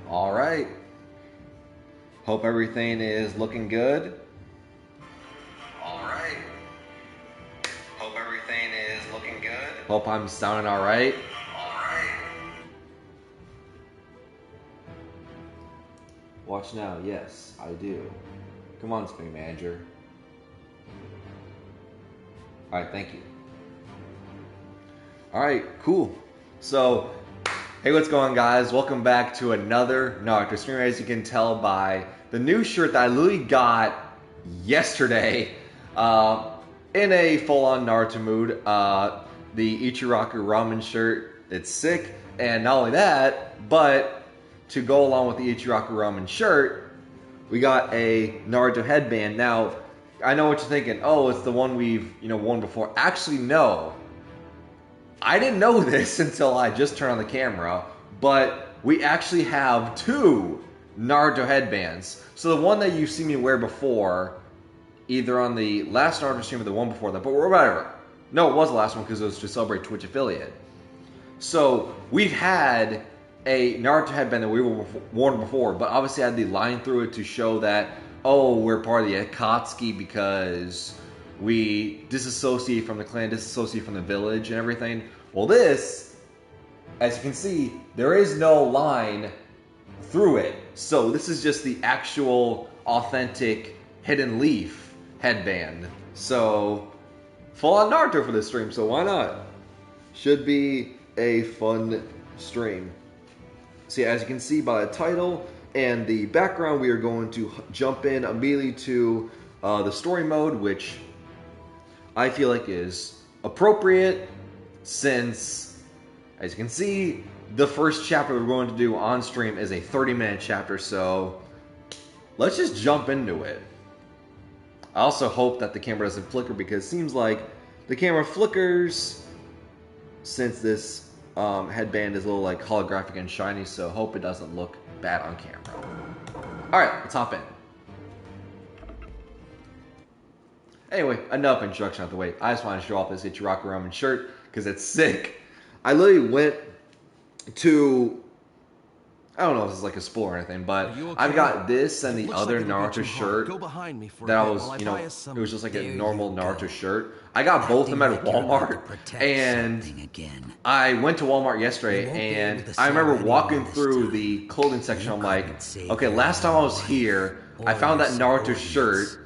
All right. Hope everything is looking good. All right. Hope everything is looking good. Hope I'm sounding all right. All right. Watch now. Yes, I do. Come on, Screen Manager. All right, thank you. All right, cool. So, hey, what's going on, guys? Welcome back to another Naruto stream. As you can tell by the new shirt that I literally got yesterday, in a full-on Naruto mood. The Ichiraku ramen shirt. It's sick, and not only that, but to go along with the Ichiraku ramen shirt, we got a Naruto headband. Now, I know what you're thinking. Oh, it's the one we've worn before. Actually, no. I didn't know this until I just turned on the camera, but we actually have two Naruto headbands. So the one that you've seen me wear before, either on the last Naruto stream or the one before that, but whatever. No, it was the last one because it was to celebrate Twitch affiliate. So we've had a Naruto headband that we were worn before, but obviously I had the line through it to show that, oh, we're part of the Akatsuki because we disassociate from the clan, disassociate from the village and everything. Well, this, as you can see, there is no line through it. So this is just the actual authentic Hidden Leaf headband. So full on Naruto for this stream, so why not? Should be a fun stream. See, as you can see by the title and the background, we are going to jump in immediately to the story mode, which I feel like is appropriate since, as you can see, the first chapter we're going to do on stream is a 30-minute chapter, so let's just jump into it. I also hope that the camera doesn't flicker because it seems like the camera flickers since this headband is a little like holographic and shiny, so hope it doesn't look bad on camera. Alright, let's hop in. Anyway, enough introduction out the way. I just want to show off this Ichiraku ramen shirt because it's sick. I literally went to, I don't know if this is like a spoiler or anything, but okay? I've got this and the other Naruto shirt that I was, it was just like a normal Naruto shirt. I got both of them at Walmart, and I went to Walmart yesterday, and I remember walking through the clothing section. I'm like, okay, last time I was here, I found that Naruto shirt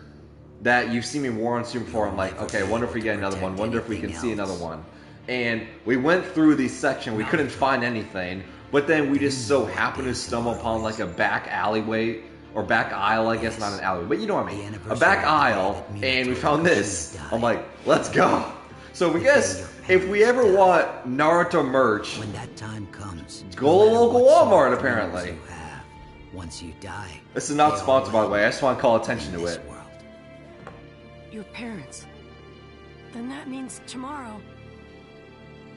that you've seen me wear on stream before. I'm like, okay, I wonder if we get another one. Wonder if we can see another one. And we went through the section. We couldn't find anything. But then we just so happened to stumble upon like a back alleyway, or back aisle, I guess, not an alleyway, but you know what I mean. A back aisle, and we found this. I'm like, let's go. So we guess if we ever want Naruto merch, when that time comes, go to local Walmart, apparently. Once you die. This is not sponsored, by the way. I just want to call attention to it. Your parents. Then that means tomorrow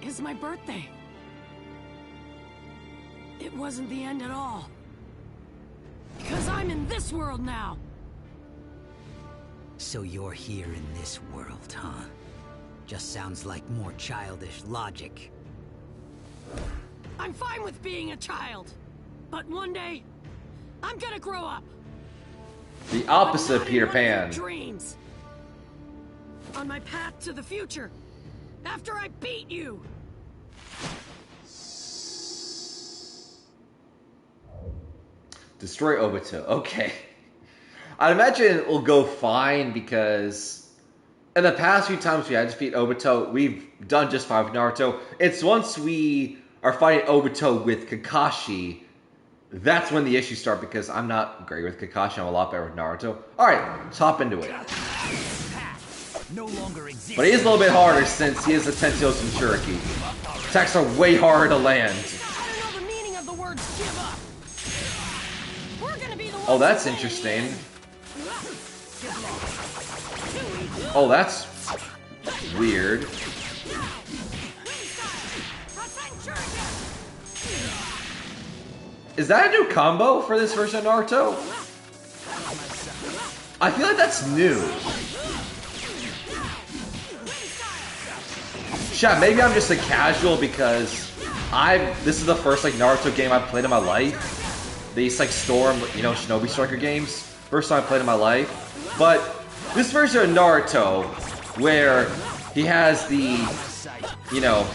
is my birthday. It wasn't the end at all. Because I'm in this world now. So you're here in this world, huh? Just sounds like more childish logic. I'm fine with being a child. But one day, I'm gonna grow up. The opposite of Peter Pan. Dreams. On my path to the future. After I beat you. Destroy Obito. Okay. I'd imagine it will go fine because in the past few times we had to defeat Obito, we've done just fine with Naruto. It's once we are fighting Obito with Kakashi, that's when the issues start because I'm not great with Kakashi. I'm a lot better with Naruto. Alright, let's hop into it. No longer exists. But he is a little bit harder since he is a Tensio Jinchuriki. Attacks are way harder to land. I don't know the meaning of the words give up. Oh, that's interesting. Oh, that's weird. Is that a new combo for this version of Naruto? I feel like that's new. Chat, maybe I'm just a casual because this is the first like Naruto game I've played in my life. these like Storm, you know, Shinobi Striker games. First time I played in my life. But this version of Naruto, where he has the, you know,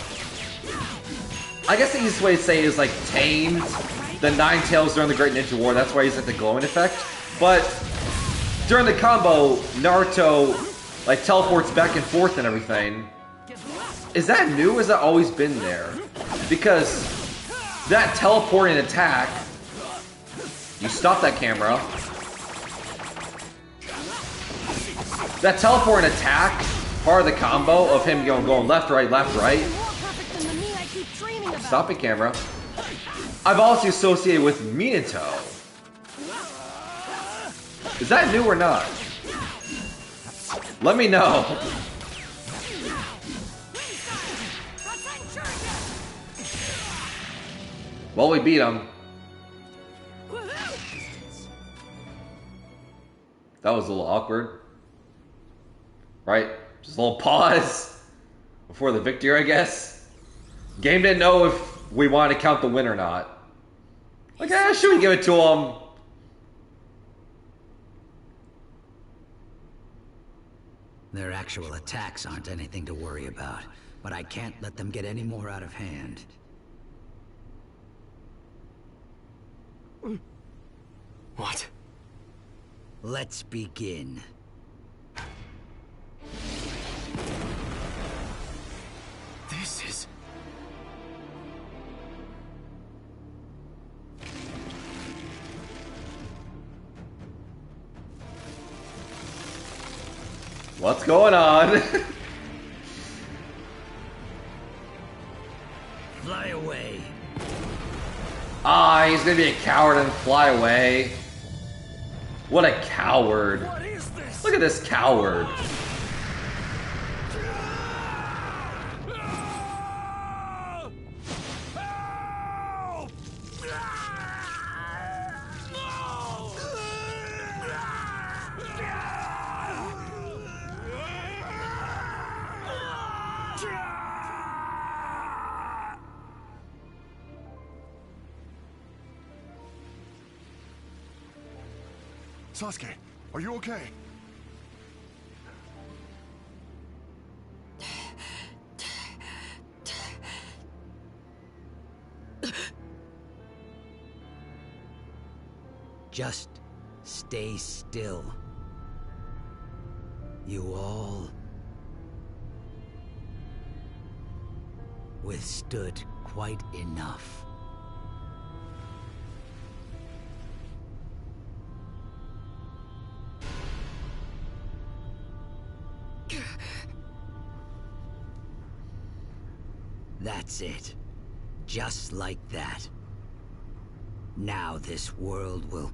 I guess the easiest way to say it is like tamed the Nine Tails during the Great Ninja War. That's why he's at the glowing effect. But during the combo, Naruto like teleports back and forth and everything. Is that new or has that always been there? Because that teleporting attack, you stop that camera. That teleporting attack, part of the combo of him going left, right, stop it, camera. I've also associated with Minato. Is that new or not? Let me know. Well, we beat him. That was a little awkward. Right? Just a little pause before the victory, I guess. Game didn't know if we wanted to count the win or not. Like, should we give it to him? Their actual attacks aren't anything to worry about, but I can't let them get any more out of hand. What? Let's begin. This is... What's going on? Fly away. Ah, he's gonna be a coward and fly away. What a coward. What is this? Look at this coward. Sasuke, are you okay? Just stay still. You all withstood quite enough. That's it. Just like that. Now this world will...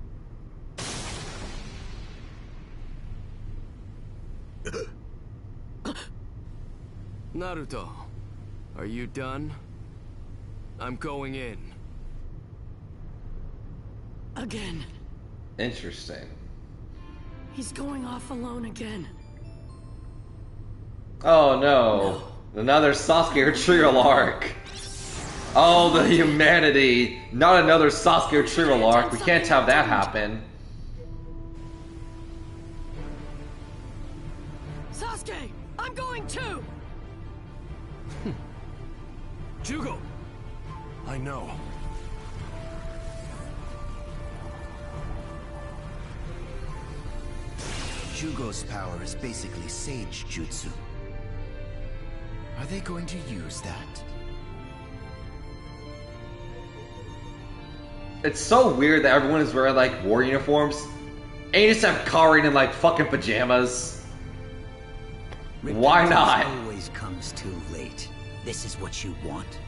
Naruto, are you done? I'm going in. Again. Interesting. He's going off alone again. Oh no. Another Sasuke retrieval arc. Oh, the humanity. Not another Sasuke retrieval arc. We can't have that happen. Sasuke, I'm going too. Jugo! I know. Jugo's power is basically Sage Jutsu. Are they going to use that? It's so weird that everyone is wearing like war uniforms. And you just have Karin in like fucking pajamas. Why not? Always comes too late. This is what you want?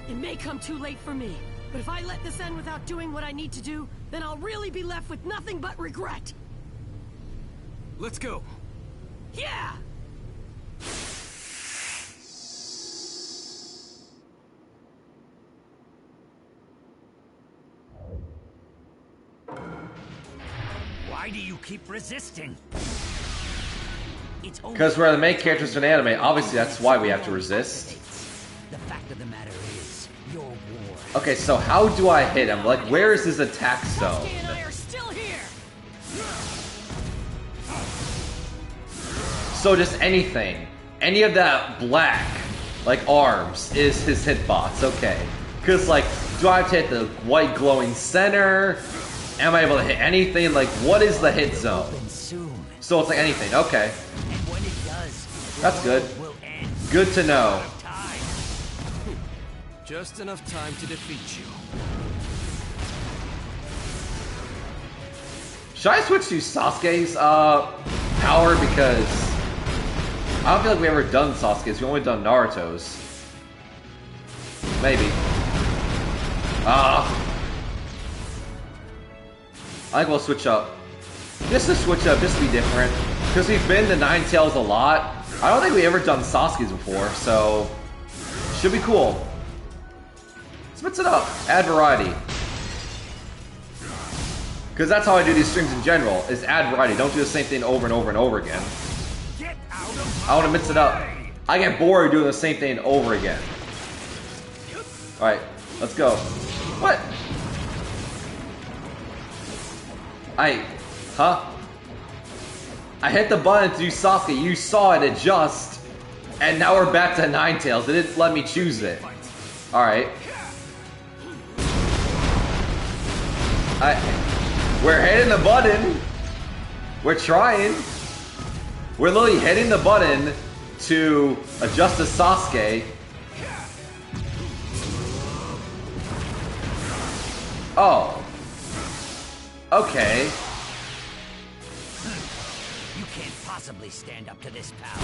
It may come too late for me, but if I let this end without doing what I need to do, then I'll really be left with nothing but regret. Let's go. Yeah! Why do you keep resisting? It's Because we're the main characters in anime. Obviously, that's why we have to resist. The fact of the matter is, your war. Okay, so how do I hit him? Like, where is his attack zone? Sasuke and I are still here. So just anything. Any of that black, like, arms is his hitbox. Okay. Because, like, do I have to hit the white glowing center? Am I able to hit anything? Like, what is the hit zone? Open soon. So it's like anything. Okay. And when it does, That's good. will end. Good to know. Time. Just enough time to defeat you. Should I switch to Sasuke's power? Because I don't feel like we ever done Sasuke's. We only done Naruto's. Maybe. I think we'll switch up. Just to switch up, just to be different. Because we've been to Nine Tails a lot. I don't think we ever done Sasuke's before, so should be cool. Let's mix it up. Add variety. Because that's how I do these streams in general, is add variety. Don't do the same thing over and over and over again. Get out of I want to mix it up. I get bored doing the same thing over again. Alright, let's go. What? Huh? I hit the button to do Sasuke, you saw it adjust, and now we're back to Nine Tails. It didn't let me choose it. Alright. We're hitting the button. We're trying. We're literally hitting the button to adjust the Sasuke. Oh. Okay. You can't possibly stand up to this power.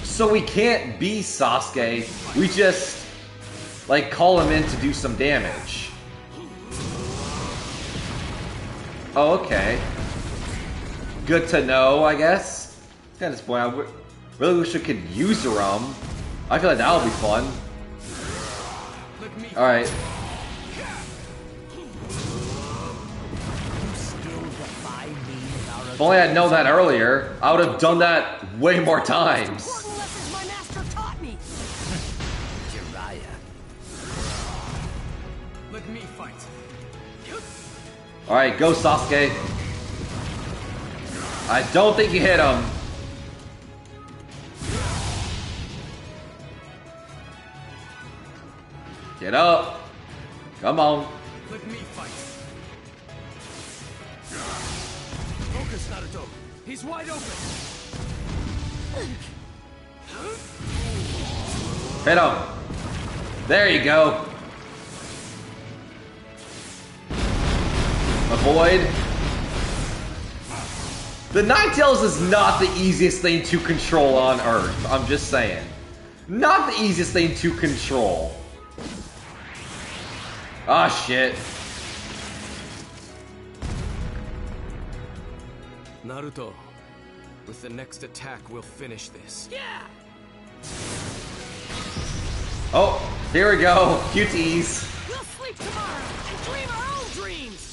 So we can't be Sasuke. We just, like, call him in to do some damage. Oh, okay. Good to know, I guess. At this point, I really wish I could use Rum. I feel like that would be fun. Alright. If only I'd known that earlier, I would have done that way more times. Important lessons my master taught me. Jiraiya. Let me fight. Alright, go Sasuke. I don't think you hit him. Get up. Come on. Let me fight. Focus, Naruto. He's wide open. Hit him. There you go. Avoid. The Nine Tails is not the easiest thing to control on Earth. I'm just saying. Not the easiest thing to control. Ah, shit. Naruto, with the next attack, we'll finish this. Yeah. Oh, here we go. Cuties. We'll sleep tomorrow and dream our own dreams.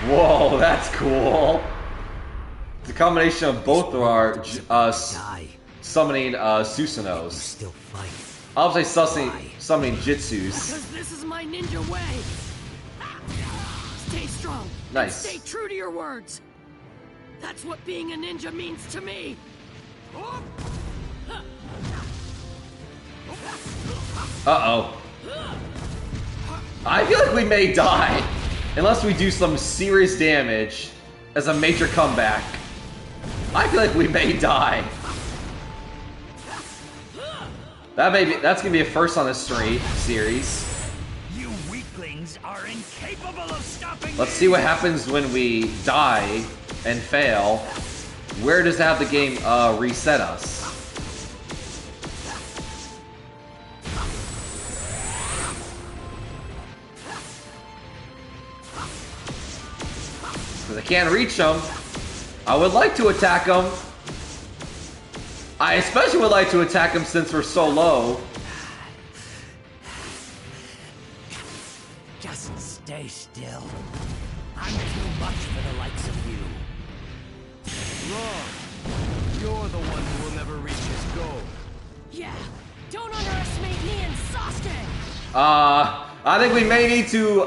Whoa, that's cool. It's a combination of both of our Die. summoning You Susanos. still fight. I'll say summoning Jitsus. Because this is my ninja way. Stay strong. and Nice. Stay true to your words. That's what being a ninja means to me. Uh-oh. I feel like we may die. Unless we do some serious damage as a major comeback. I feel like we may die. That's gonna be a first on the series. You weaklings are incapable of stopping Let's see what happens when we die and fail. Where does it have the game reset us? Because I can't reach them. I would like to attack them. I especially would like to attack them since we're so low. Just stay still. I'm too much for the likes of you. Wrong. You're the one who will never reach his goal. Yeah, don't underestimate me and Sasuke! I think we may need to,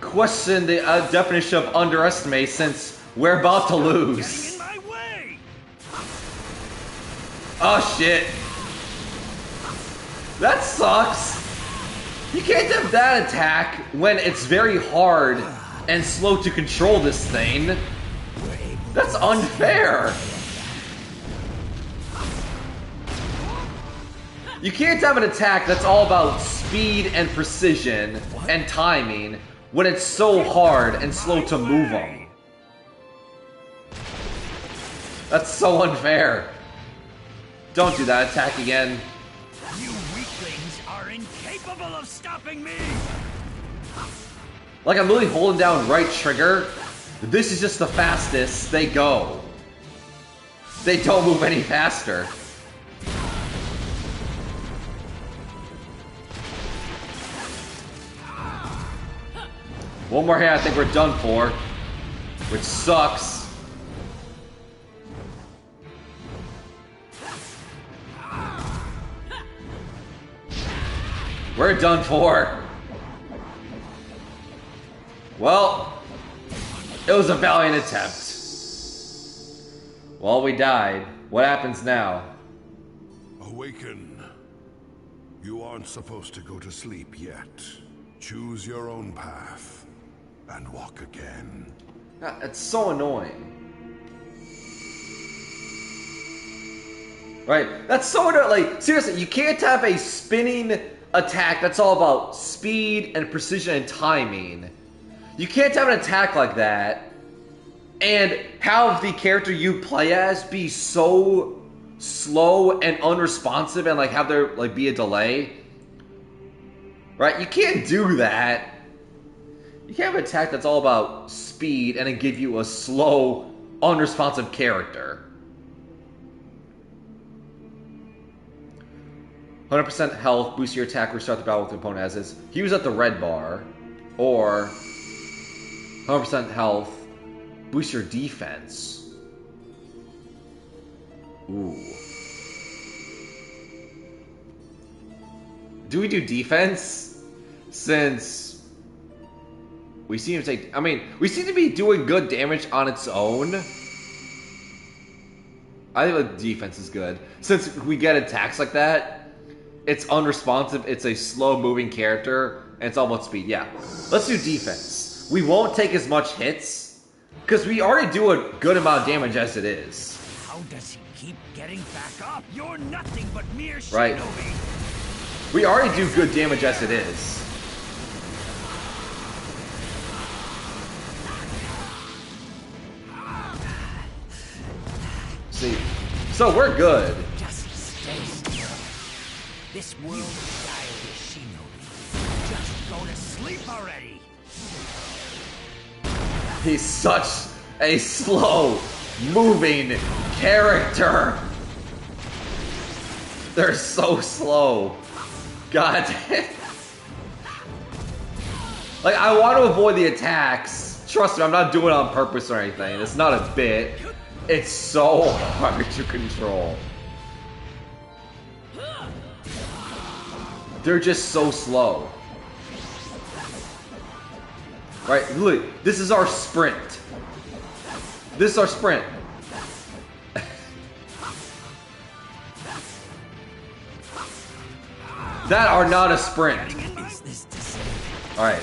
question the definition of underestimate since we're about to lose. In my way! Oh shit. That sucks. You can't have that attack when it's very hard and slow to control this thing. That's unfair. You can't have an attack that's all about speed and precision and timing when it's so hard and slow to move them. That's so unfair. Don't do that attack again. You weaklings are incapable of stopping me! Like, I'm really holding down right trigger. This is just the fastest they go. They don't move any faster. One more hit, I think we're done for. Which sucks. We're done for. Well, it was a valiant attempt. Well, we died. What happens now? Awaken. You aren't supposed to go to sleep yet. Choose your own path and walk again. God, it's so annoying. Right? That's so annoying. Like, seriously, you can't have a spinning attack that's all about speed and precision and timing. You can't have an attack like that and have the character you play as be so slow and unresponsive and like have there like be a delay. Right? You can't do that. You can't have an attack that's all about speed and then give you a slow, unresponsive character. 100% health, boost your attack, restart the battle with the opponent as is. Use at the red bar. Or 100% health, boost your defense. Ooh. Do we do defense? Since we seem to take... I mean, we seem to be doing good damage on its own. I think the defense is good. Since we get attacks like that, it's unresponsive, it's a slow-moving character, and it's all about speed. Yeah, let's do defense. We won't take as much hits, because we already do a good amount of damage as it is. How does he keep getting back up? You're nothing but mere Right. shinobi. We already do good damage as it is. See, so we're good. Just stay still. This world is dire with shinobi. Just go to sleep already. He's such a slow-moving character. They're so slow. God damn. Like, I want to avoid the attacks. Trust me, I'm not doing it on purpose or anything. It's not a bit. It's so hard to control. They're just so slow. Right, look, this is our sprint. This is our sprint. That are not a sprint. Alright.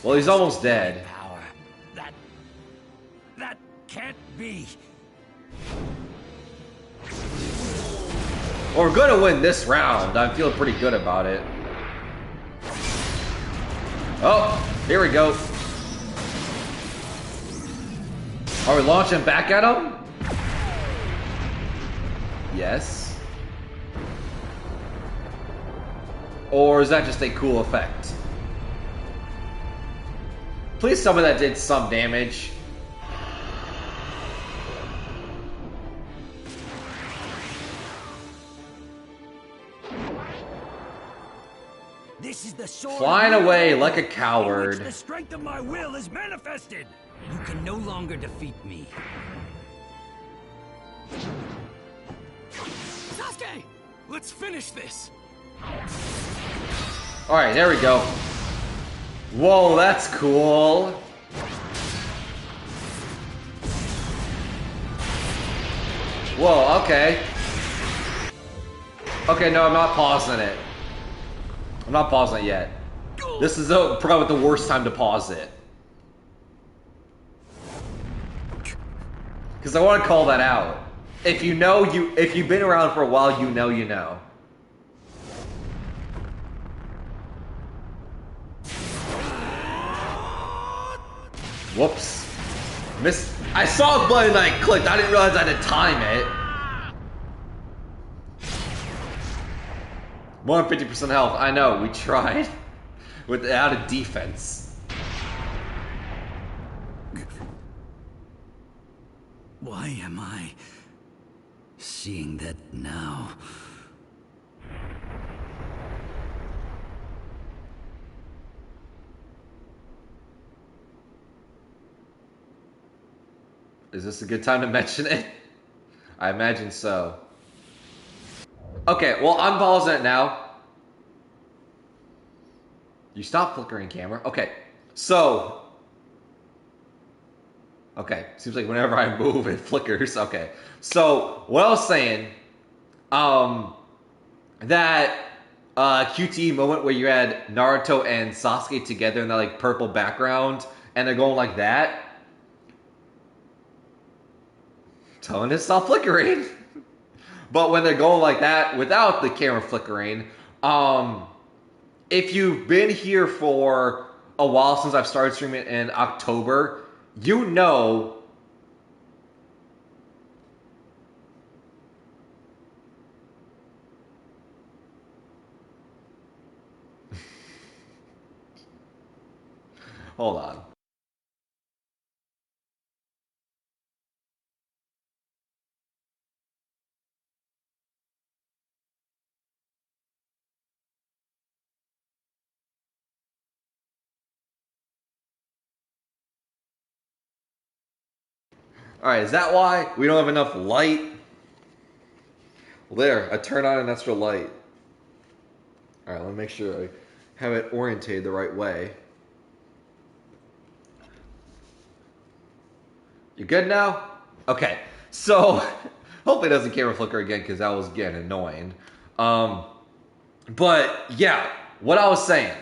Well, he's almost dead. Power. That can't be. Well, we're gonna win this round. I'm feeling pretty good about it. Oh, here we go. Are we launching back at him? Yes. Or is that just a cool effect? Please tell me that did some damage. This is the sword. Flying away like a in which coward. the strength of my will is manifested. You can no longer defeat me. Let's finish this. Alright, there we go. Whoa, that's cool. Whoa, okay. Okay, no, I'm not pausing it. I'm not pausing it yet. This is probably the worst time to pause it. Because I want to call that out. If you know, if you've been around for a while, you know you know. Whoops. Missed. I saw a button and I clicked. I didn't realize I had to time it. More than 50% health. I know, we tried. Without a defense. Why am I seeing that now? Is this a good time to mention it? I imagine so. Okay, well, I'm pausing it now. You stop flickering camera? Okay, so... Okay, seems like whenever I move, it flickers. Okay, so what I was saying, that QTE moment where you had Naruto and Sasuke together in that like purple background, and they're going like that. Telling it to stop flickering. But when they're going like that without the camera flickering, if you've been here for a while since I've started streaming in October, you know hold on. Alright, is that why we don't have enough light? There, I turn on an extra light. Alright, let me make sure I have it orientated the right way. You good now? Okay, so hopefully it doesn't camera flicker again because that was getting annoying. But yeah, what I was saying.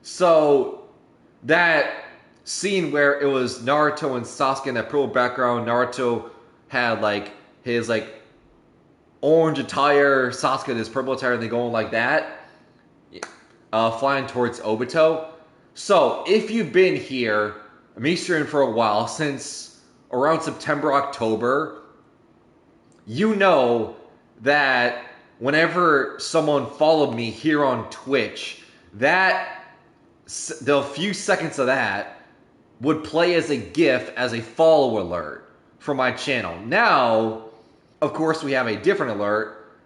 So that scene where it was Naruto and Sasuke in that purple background, Naruto had like his like orange attire, Sasuke had his purple attire, and they going like that, flying towards Obito. So if you've been here, me streaming for a while, since around September, October, you know that whenever someone followed me here on Twitch, that the few seconds of that would play as a GIF, as a follow alert for my channel. Now, of course, we have a different alert,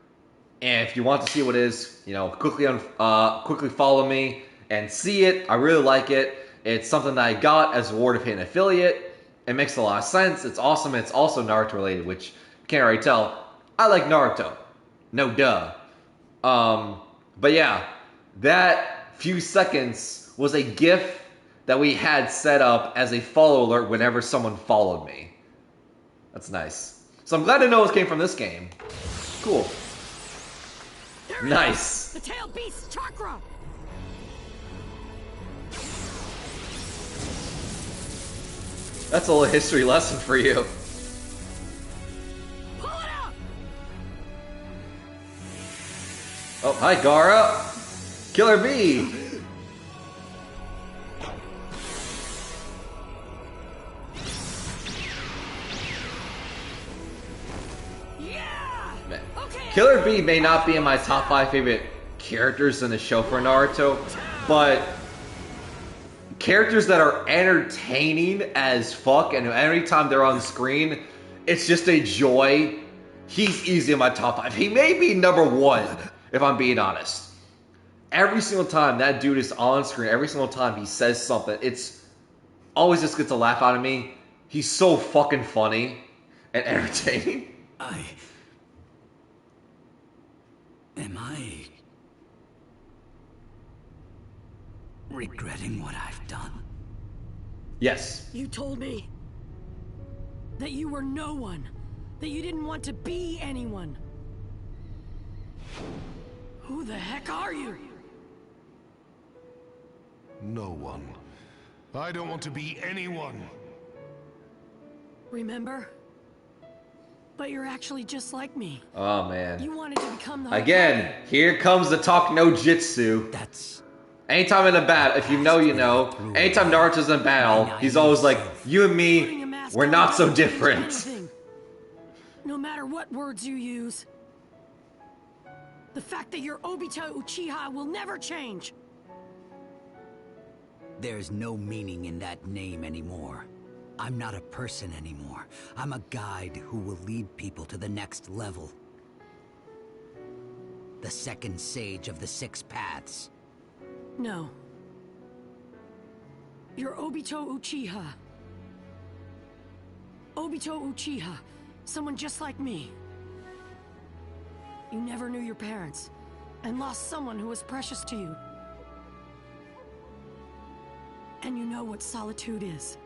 and if you want to see what it is, you know, quickly follow me and see it. I really like it. It's something that I got as a reward of hitting an affiliate. It makes a lot of sense. It's awesome. It's also Naruto related, which you can't already tell. I like Naruto. No duh. But yeah, that few seconds was a GIF that we had set up as a follow alert whenever someone followed me. That's nice. So I'm glad to know it came from this game. Cool. Nice. The tail beast's chakra. That's a little history lesson for you. Pull it out. Oh, hi, Gara. Killer Bee. Yeah. Okay. Killer Bee may not be in my top 5 favorite characters in the show for Naruto, but characters that are entertaining as fuck, and every time they're on screen, it's just a joy. He's easy in my top 5. He may be number 1, if I'm being honest. Every single time that dude is on screen, every single time he says something, it's always just gets a laugh out of me. He's so fucking funny and entertaining. I Am I regretting what I've done? Yes. You told me that you were no one, that you didn't want to be anyone. Who the heck are you? No one. I don't want to be anyone. Remember? But you're actually just like me. Oh man. You wanted to become the Again, here comes the talk no jitsu. That's... Anytime in a battle, if you know, you know. Anytime Naruto's in battle, he's always like, you and me, we're not so different. No matter what words you use. The fact that you're Obito Uchiha will never change. There's no meaning in that name anymore. I'm not a person anymore. I'm a guide who will lead people to the next level. The second sage of the six paths. No. You're Obito Uchiha. Obito Uchiha. Someone just like me. You never knew your parents, and lost someone who was precious to you. And you know what solitude is.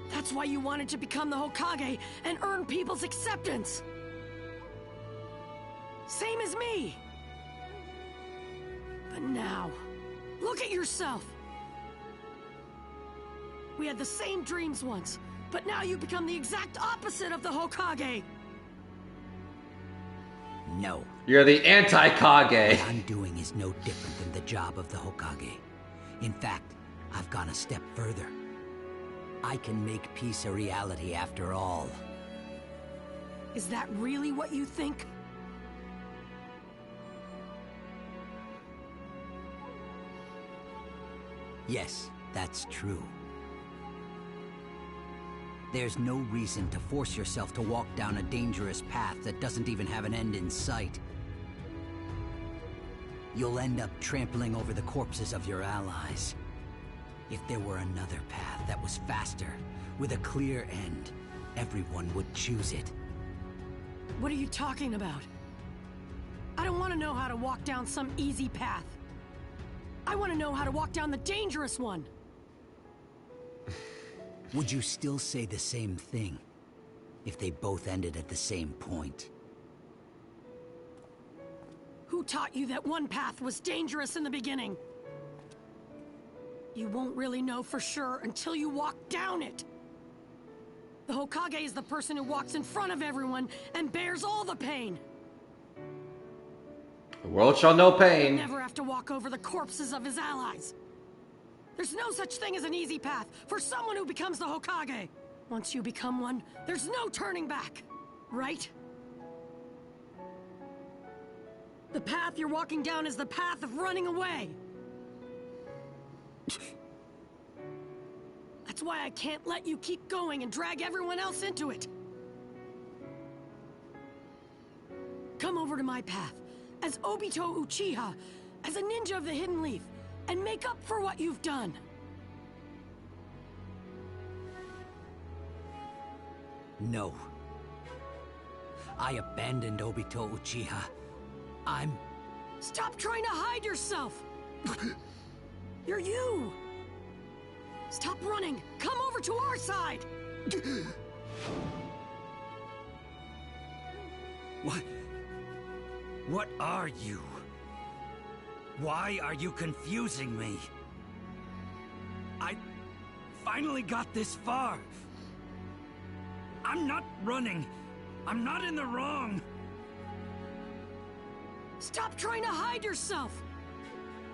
That's why you wanted to become the Hokage and earn people's acceptance. Same as me. But now, look at yourself. We had the same dreams once, but now you become the exact opposite of the Hokage. No. You're the anti-Kage. What I'm doing is no different than the job of the Hokage. In fact, I've gone a step further. I can make peace a reality after all. Is that really what you think? Yes, that's true. There's no reason to force yourself to walk down a dangerous path that doesn't even have an end in sight. You'll end up trampling over the corpses of your allies. If there were another path that was faster, with a clear end, everyone would choose it. What are you talking about? I don't want to know how to walk down some easy path. I want to know how to walk down the dangerous one. Would you still say the same thing if they both ended at the same point? Who taught you that one path was dangerous in the beginning? You won't really know for sure until you walk down it. The Hokage is the person who walks in front of everyone and bears all the pain. The world shall know You pain. never have to walk over the corpses of his allies. There's no such thing as an easy path for someone who becomes the Hokage. Once you become one, there's no turning back, right? The path you're walking down is the path of running away. That's why I can't let you keep going and drag everyone else into it. Come over to my path, as Obito Uchiha, as a ninja of the Hidden Leaf, and make up for what you've done. No. I abandoned Obito Uchiha. Stop trying to hide yourself! You're you! Stop running! Come over to our side! What are you? Why are you confusing me? I finally got this far. I'm not running. I'm not in the wrong. Stop trying to hide yourself!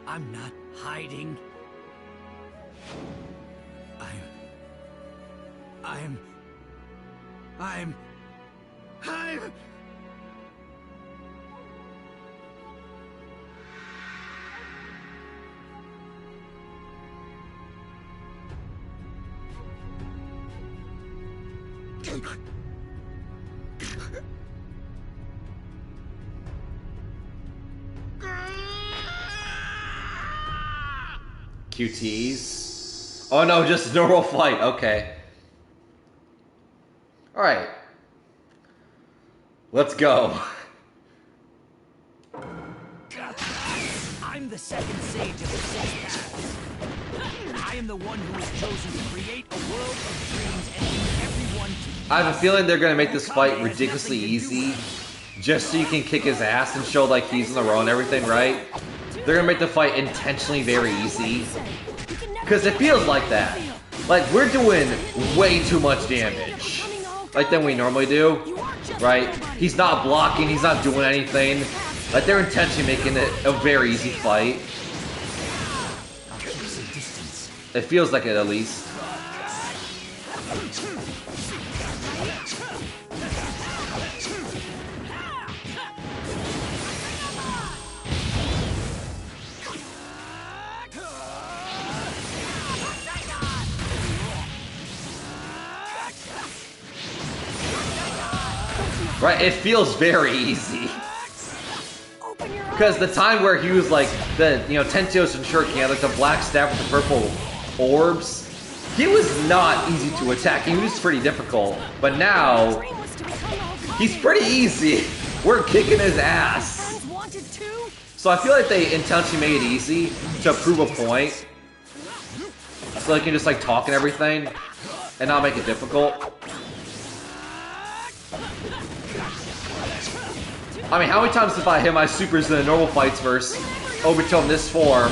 I'm not hiding. I'm... QTs? Oh no, just normal flight. Okay. Alright. Let's go. I'm the second sage of the six paths. I am the one who was chosen to create a world of dreams and lead everyone to... I have a feeling they're gonna make this fight ridiculously easy, just so you can kick his ass and show like he's in the row and everything, right? They're gonna make the fight intentionally very easy, because it feels like that. Like we're doing way too much damage, like than we normally do, right? He's not blocking, he's not doing anything. Like they're intentionally making it a very easy fight. It feels like it, at least. Right, it feels very easy. Because the time where he was like, Tenchios and Shuriken, he had like the black staff with the purple orbs, he was not easy to attack. He was pretty difficult. But now, he's pretty easy. We're kicking his ass. So I feel like they intentionally made it easy to prove a point. So they can just like talk and everything and not make it difficult. I mean, how many times have I hit my supers in the normal fights versus Obito in this form?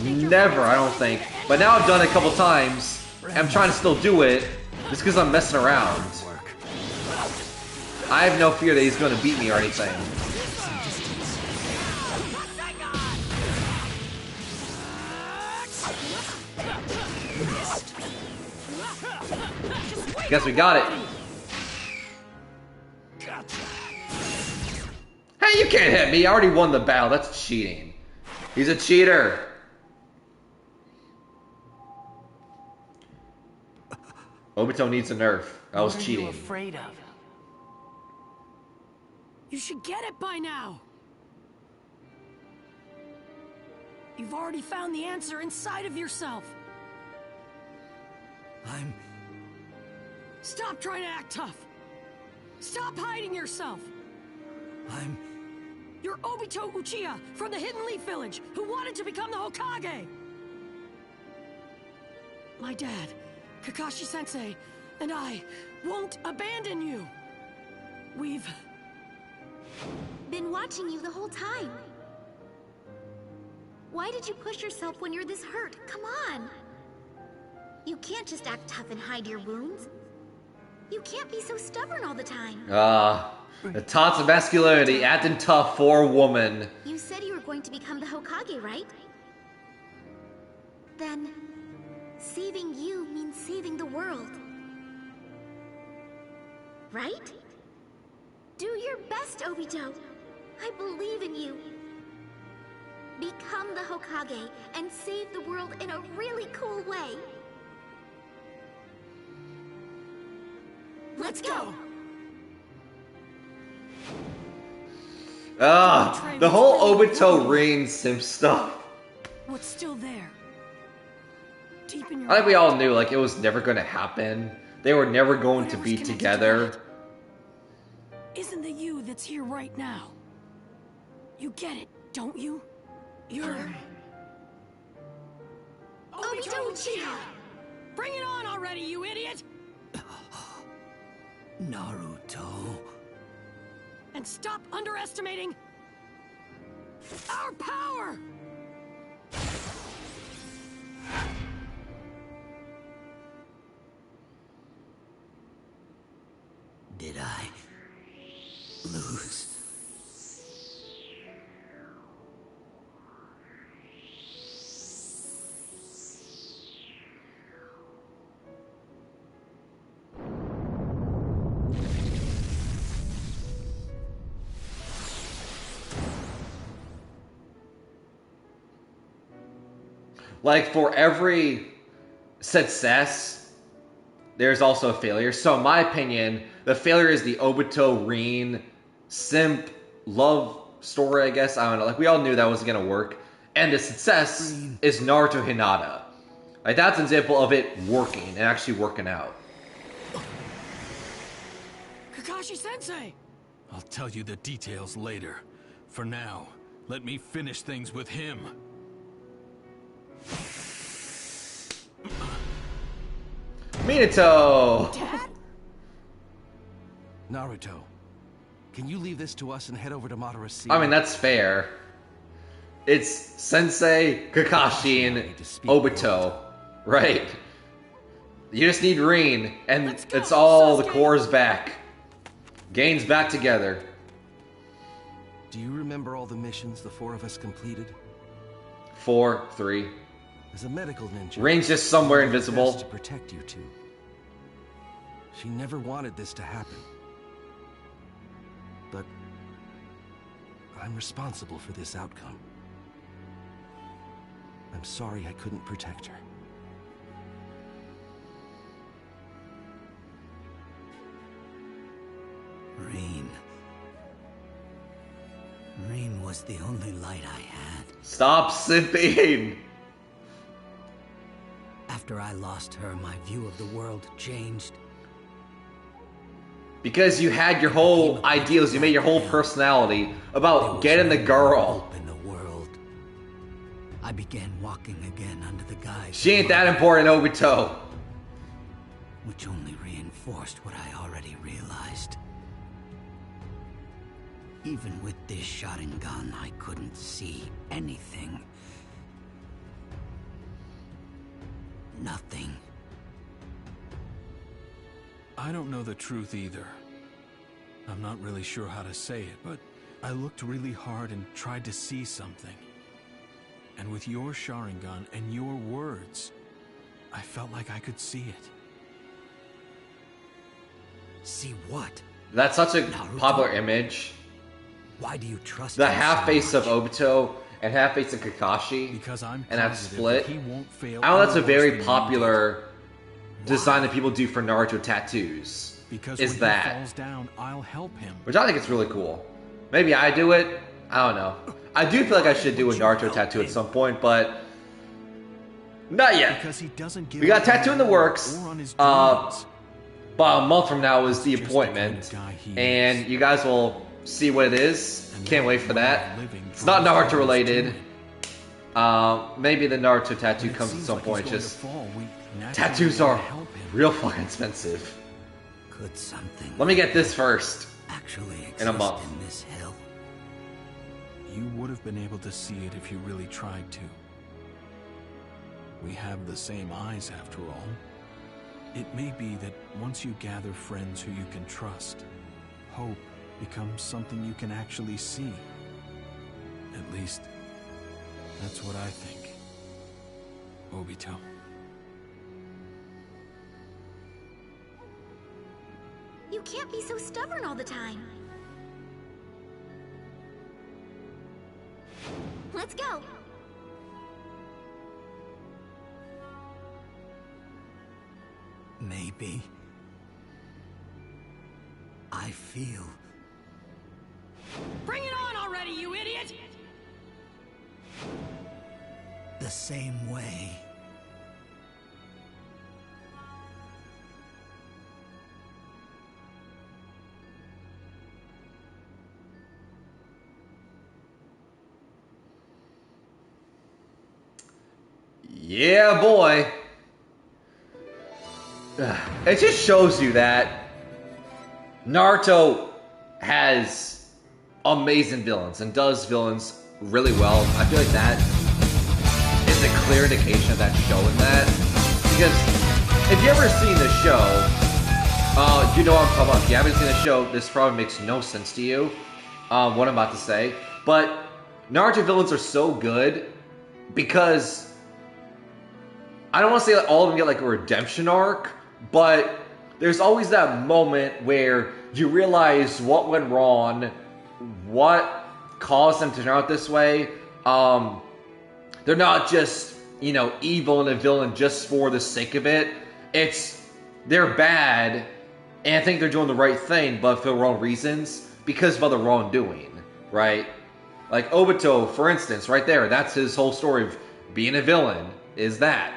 Never, I don't think. But now I've done it a couple times, and I'm trying to still do it, just because I'm messing around. I have no fear that he's going to beat me or anything. Guess we got it. Hey, you can't hit me. I already won the battle. That's cheating. He's a cheater. Obito needs a nerf. That was cheating. What are you afraid of? You should get it by now. You've already found the answer inside of yourself. Stop trying to act tough. Stop hiding yourself. You're Obito Uchiha from the Hidden Leaf Village, who wanted to become the Hokage! My dad, Kakashi-sensei, and I won't abandon you! We've been watching you the whole time. Why did you push yourself when you're this hurt? Come on! You can't just act tough and hide your wounds. You can't be so stubborn all the time. The taunts of masculinity, acting tough for a woman. You said you were going to become the Hokage, right? Then, saving you means saving the world. Right? Do your best, Obito. I believe in you. Become the Hokage and save the world in a really cool way. Let's go! The whole Obito Rain simp stuff. What's still there? Deep in your I think we all knew, like, it was never going to happen. They were never going to be together. Isn't the you that's here right now? You get it, don't you? You're... Obito Uchiha! Bring it on already, you idiot! Naruto. And stop underestimating our power! Did I lose? Like, for every success, there's also a failure. So, in my opinion, the failure is the Obito Rin simp love story, I guess. I don't know. Like, we all knew that wasn't going to work. And the success is Naruto Hinata. Like, that's an example of it working and actually working out. Kakashi-sensei! I'll tell you the details later. For now, Let me finish things with him. Minato! Dad? Naruto, can you leave this to us and head over to Madara's Sea? I mean, that's fair. It's Sensei, Kakashi, and Obito, right? You just need Rin, and it's all the core's back. Gain's back together. Do you remember all the missions the four of us completed? 4, 3. As a medical ninja, Rin's just somewhere I did my invisible. best to protect you two. She never wanted this to happen. But I'm responsible for this outcome. I'm sorry I couldn't protect her. Rin was the only light I had. Stop sipping! After I lost her, my view of the world changed. Because you had your whole ideals, you made your whole personality about getting the girl. Hope in the world. I began walking again under the guise. She ain't that important, Obito. Which only reinforced what I already realized. Even with this Sharingan, I couldn't see anything. Nothing. I don't know the truth either. I'm not really sure how to say it, but I looked really hard and tried to see something. And with your Sharingan and your words, I felt like I could see it. See what? That's such a Naruto? popular image. Why do you trust The him half so face of much? Obito and half face of Kakashi. Because I'm And that positive split. he won't fail I know that's a any worse very than you popular design that people do for Naruto tattoos. did. Because Is when that. he falls down, I'll help him. Which I think is really cool. Maybe I do it. I don't know. I do feel like I should do a Naruto tattoo at some point, but not yet. Because he doesn't give We got a up tattoo on in the love works. or on his Uh, dreams. About a month from now is the Just the kind appointment, of guy he and is. you guys will see what it is. And Can't that wait for way that. of living It's not drives Naruto us related. to it. Maybe the Naruto tattoo When it comes at seems some like he's point. going Just to fall, we naturally tattoos wanna are help him. real fucking expensive. Could something Let me get this first. actually exist In a month. in this hill? You would have been able to see it if you really tried to. We have the same eyes after all. It may be that once you gather friends who you can trust, hope becomes something you can actually see. At least, that's what I think. Obito. You can't be so stubborn all the time. Let's go. Maybe. I feel Bring it on already, you idiot! the same way. Yeah, boy. It just shows you that Naruto has amazing villains and does villains really well. I feel like that is a clear indication of that showing that. Because if you ever seen the show, you know what I'm talking about. If you haven't seen the show, this probably makes no sense to you, what I'm about to say. But Naruto villains are so good because I don't want to say that all of them get like a redemption arc, but there's always that moment where you realize what went wrong, what caused them to turn out this way. They're not just, you know, evil and a villain just for the sake of it. They're bad, and I think they're doing the right thing, but for the wrong reasons, because of other wrongdoing, right? Like Obito, for instance, right there, that's his whole story of being a villain, is that,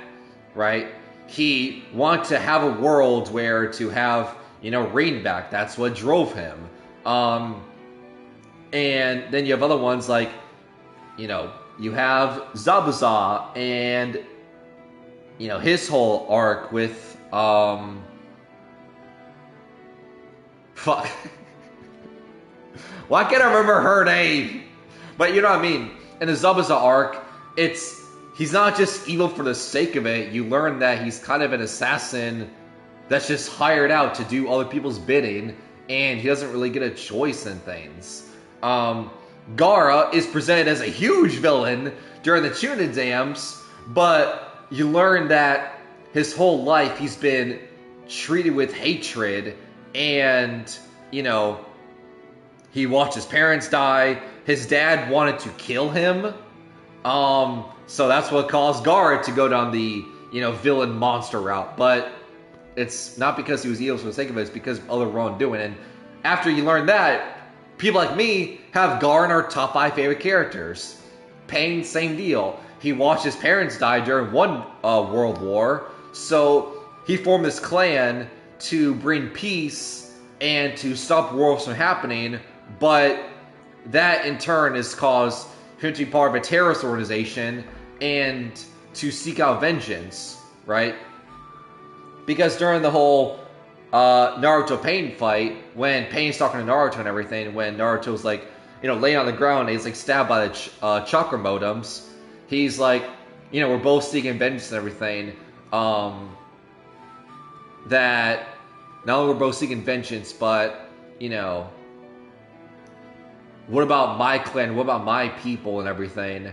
right? He wanted to have a world where to have, you know, Rain back. That's what drove him. And then you have other ones like you know, you have Zabuza and, you know, his whole arc with, fuck. Why can't I remember her name? But you know what I mean. In the Zabuza arc, he's not just evil for the sake of it. You learn that he's kind of an assassin that's just hired out to do other people's bidding, and he doesn't really get a choice in things. Gaara is presented as a huge villain during the Chunin exams, but you learn that his whole life he's been treated with hatred, and, you know, he watched his parents die. His dad wanted to kill him. So that's what caused Gaara to go down the, you know, villain monster route. But it's not because he was evil for the sake of it, it's because of other wrongdoing. And after you learn that, people like me have Gaara in our top 5 favorite characters. Pain, same deal. He watched his parents die during one world war, so he formed this clan to bring peace and to stop wars from happening, but that in turn has caused him to be part of a terrorist organization and to seek out vengeance, right? Because during the whole Naruto Pain fight, when Pain's talking to Naruto and everything, when Naruto's like, you know, laying on the ground, and he's like stabbed by the chakra modems, he's like, you know, we're both seeking vengeance and everything. That not only we're both seeking vengeance, but, you know, what about my clan? What about my people and everything?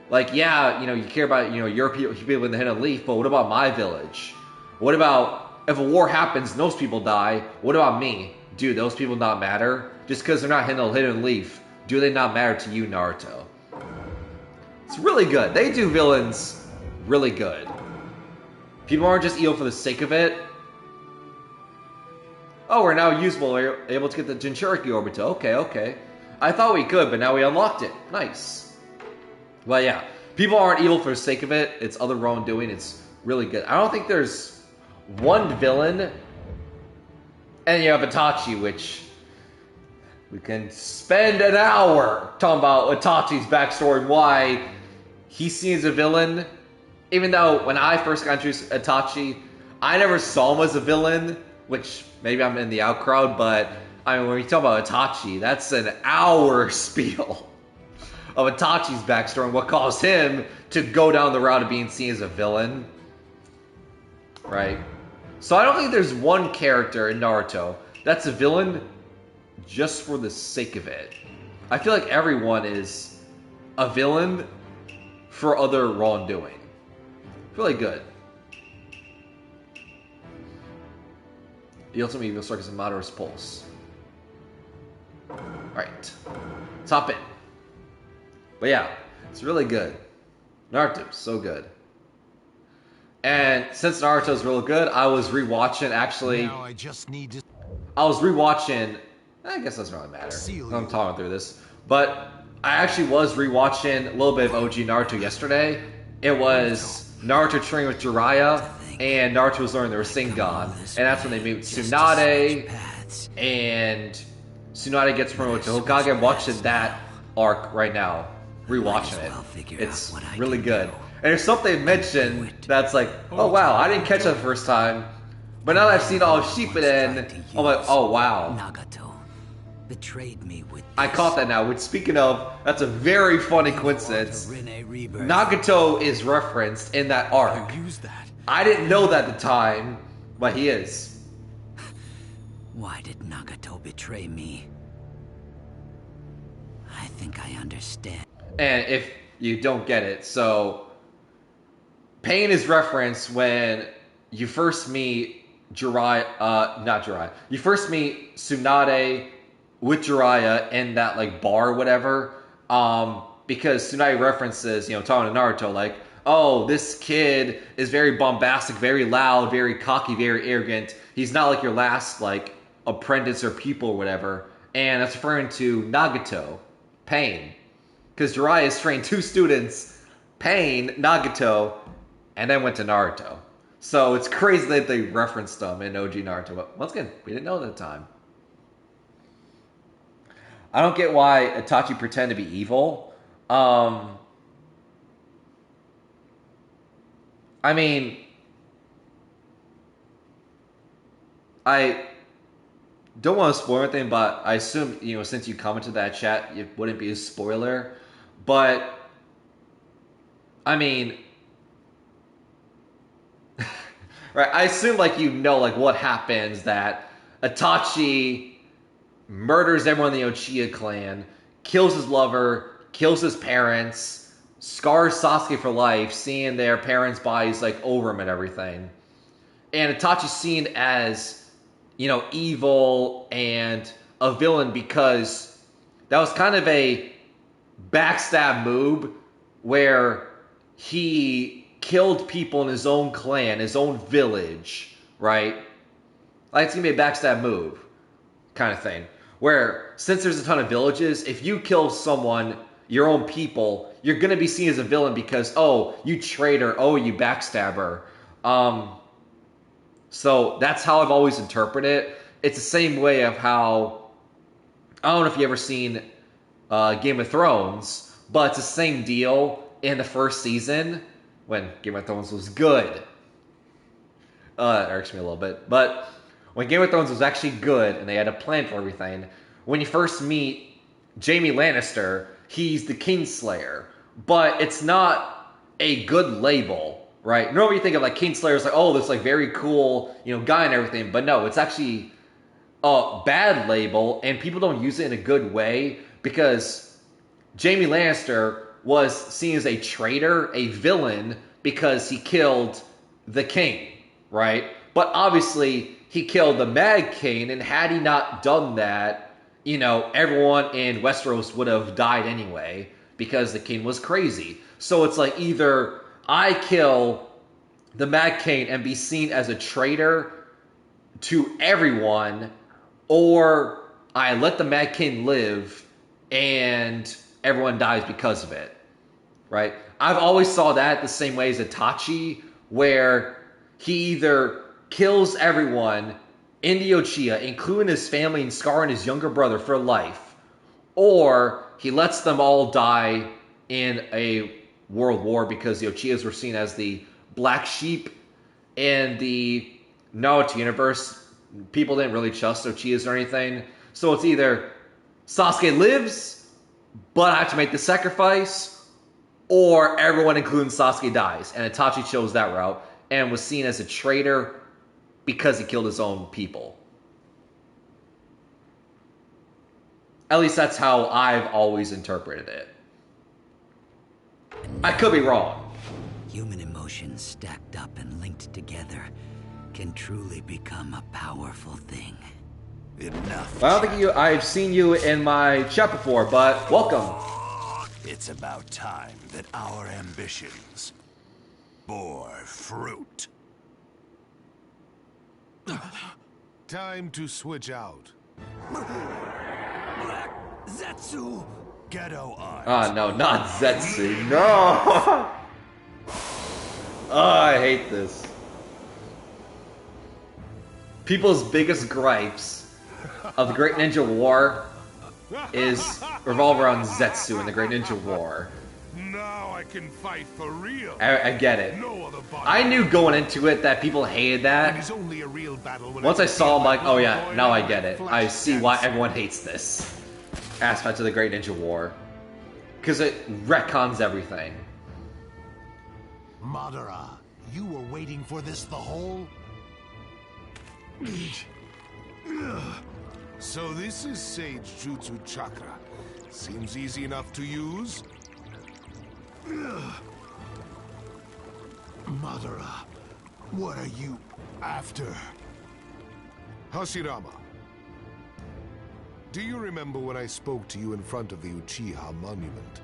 Like, yeah, you know, you care about, you know, your people in the Hidden Leaf, but what about my village? What about if a war happens and those people die? What about me? Do those people not matter? Just because they're not in the Hidden Leaf, do they not matter to you, Naruto? It's really good. They do villains really good. People aren't just evil for the sake of it. Oh, we're now usable. We're able to get the Jinchuriki Orbital. Okay. I thought we could, but now we unlocked it. Nice. Well, yeah. People aren't evil for the sake of it. It's other wrongdoing. It's really good. I don't think there's one villain. And you have Itachi, which we can spend an hour talking about Itachi's backstory and why he's seen as a villain. Even though when I first got introduced to Itachi, I never saw him as a villain, which maybe I'm in the out crowd, but I mean, when you talk about Itachi, that's an hour spiel of Itachi's backstory and what caused him to go down the route of being seen as a villain. Right? So I don't think there's one character in Naruto that's a villain just for the sake of it. I feel like everyone is a villain for other wrongdoing. Really good. The ultimate evil strikes a Madara's pulse. Alright. Let's hop in. But yeah, it's really good. Naruto's so good. And since Naruto's real good, I was rewatching actually. Now I just need to. I was rewatching. I guess it doesn't really matter. I'm talking through this. But I actually was rewatching a little bit of OG Naruto yesterday. It was Naruto training with Jiraiya, and Naruto was learning the Rasengan, and that's when they meet Tsunade, and Tsunade gets promoted to Hokage. I'm watching that arc right now, rewatching it. It's really good. And there's something mentioned that's like, oh wow, I didn't catch that the first time, but now that I've seen all of Shippuden, I'm like, oh wow. Nagato betrayed me with I caught that now, which speaking of, that's a very funny coincidence. Nagato is referenced in that arc. I didn't know that at the time, but he is. Why did Nagato betray me? I think I understand. And if you don't get it, so Pain is referenced when you first meet not Jiraiya. You first meet Tsunade with Jiraiya in that like bar or whatever, because Tsunade references, you know, talking to Naruto, like, oh, this kid is very bombastic, very loud, very cocky, very arrogant. He's not like your last like apprentice or pupil or whatever. And that's referring to Nagato, Pain, because Jiraiya has trained 2 students, Pain, Nagato, and then went to Naruto. So it's crazy that they referenced them in OG Naruto, but once again, we didn't know at the time. I don't get why Itachi pretend to be evil. I mean, I don't want to spoil anything, but I assume, since you commented that chat, it wouldn't be a spoiler. But, I mean, right, I assume, what happens, that Itachi murders everyone in the Uchiha clan, kills his lover, kills his parents, scars Sasuke for life, seeing their parents' bodies, over him and everything. And Itachi's seen as, evil and a villain because that was kind of a backstab move where he killed people in his own clan, his own village, right? It's going to be a backstab move kind of thing. Where, since there's a ton of villages, if you kill someone, your own people, you're going to be seen as a villain because, oh, you traitor, oh, you backstabber. So that's how I've always interpreted it. It's the same way of how, I don't know if you ever seen Game of Thrones, but it's the same deal in the first season when Game of Thrones was good. It irks me a little bit. But when Game of Thrones was actually good and they had a plan for everything, when you first meet Jaime Lannister, he's the Kingslayer. But it's not a good label, right? Normally you think of Kingslayer as this very cool, guy and everything. But no, it's actually a bad label, and people don't use it in a good way because Jaime Lannister was seen as a traitor, a villain, because he killed the king, right? But obviously, he killed the Mad King, and had he not done that, everyone in Westeros would have died anyway, because the king was crazy. So it's either I kill the Mad King and be seen as a traitor to everyone, or I let the Mad King live and everyone dies because of it, right? I've always saw that the same way as Itachi, where he either kills everyone in the Uchiha, including his family and scarring his younger brother for life, or he lets them all die in a world war because the Uchihas were seen as the black sheep in the Naruto universe. People didn't really trust Uchihas or anything. So it's either Sasuke lives, but I have to make the sacrifice, or everyone, including Sasuke, dies. And Itachi chose that route and was seen as a traitor because he killed his own people. At least that's how I've always interpreted it. I could be wrong. Human emotions stacked up and linked together can truly become a powerful thing. Enough. Well, I don't think I've seen you in my chat before, but welcome. It's about time that our ambitions bore fruit. Time to switch out. Black Zetsu! Ghetto arms. Ah, no, not Zetsu. No! Oh, I hate this. People's biggest gripes of the Great Ninja War revolve around Zetsu and the Great Ninja War. Now I can fight for real. I get it. No other body. I knew going into it that people hated that. It is only a real battle when Once I saw him, feel oh yeah, boy now I in get it. flesh I see and why soul. everyone hates this aspect of the Great Ninja War. Because it retcons everything. Madara, you were waiting for this the whole... So this is Sage Jutsu Chakra. Seems easy enough to use. Madara, what are you after? Hashirama, do you remember when I spoke to you in front of the Uchiha monument?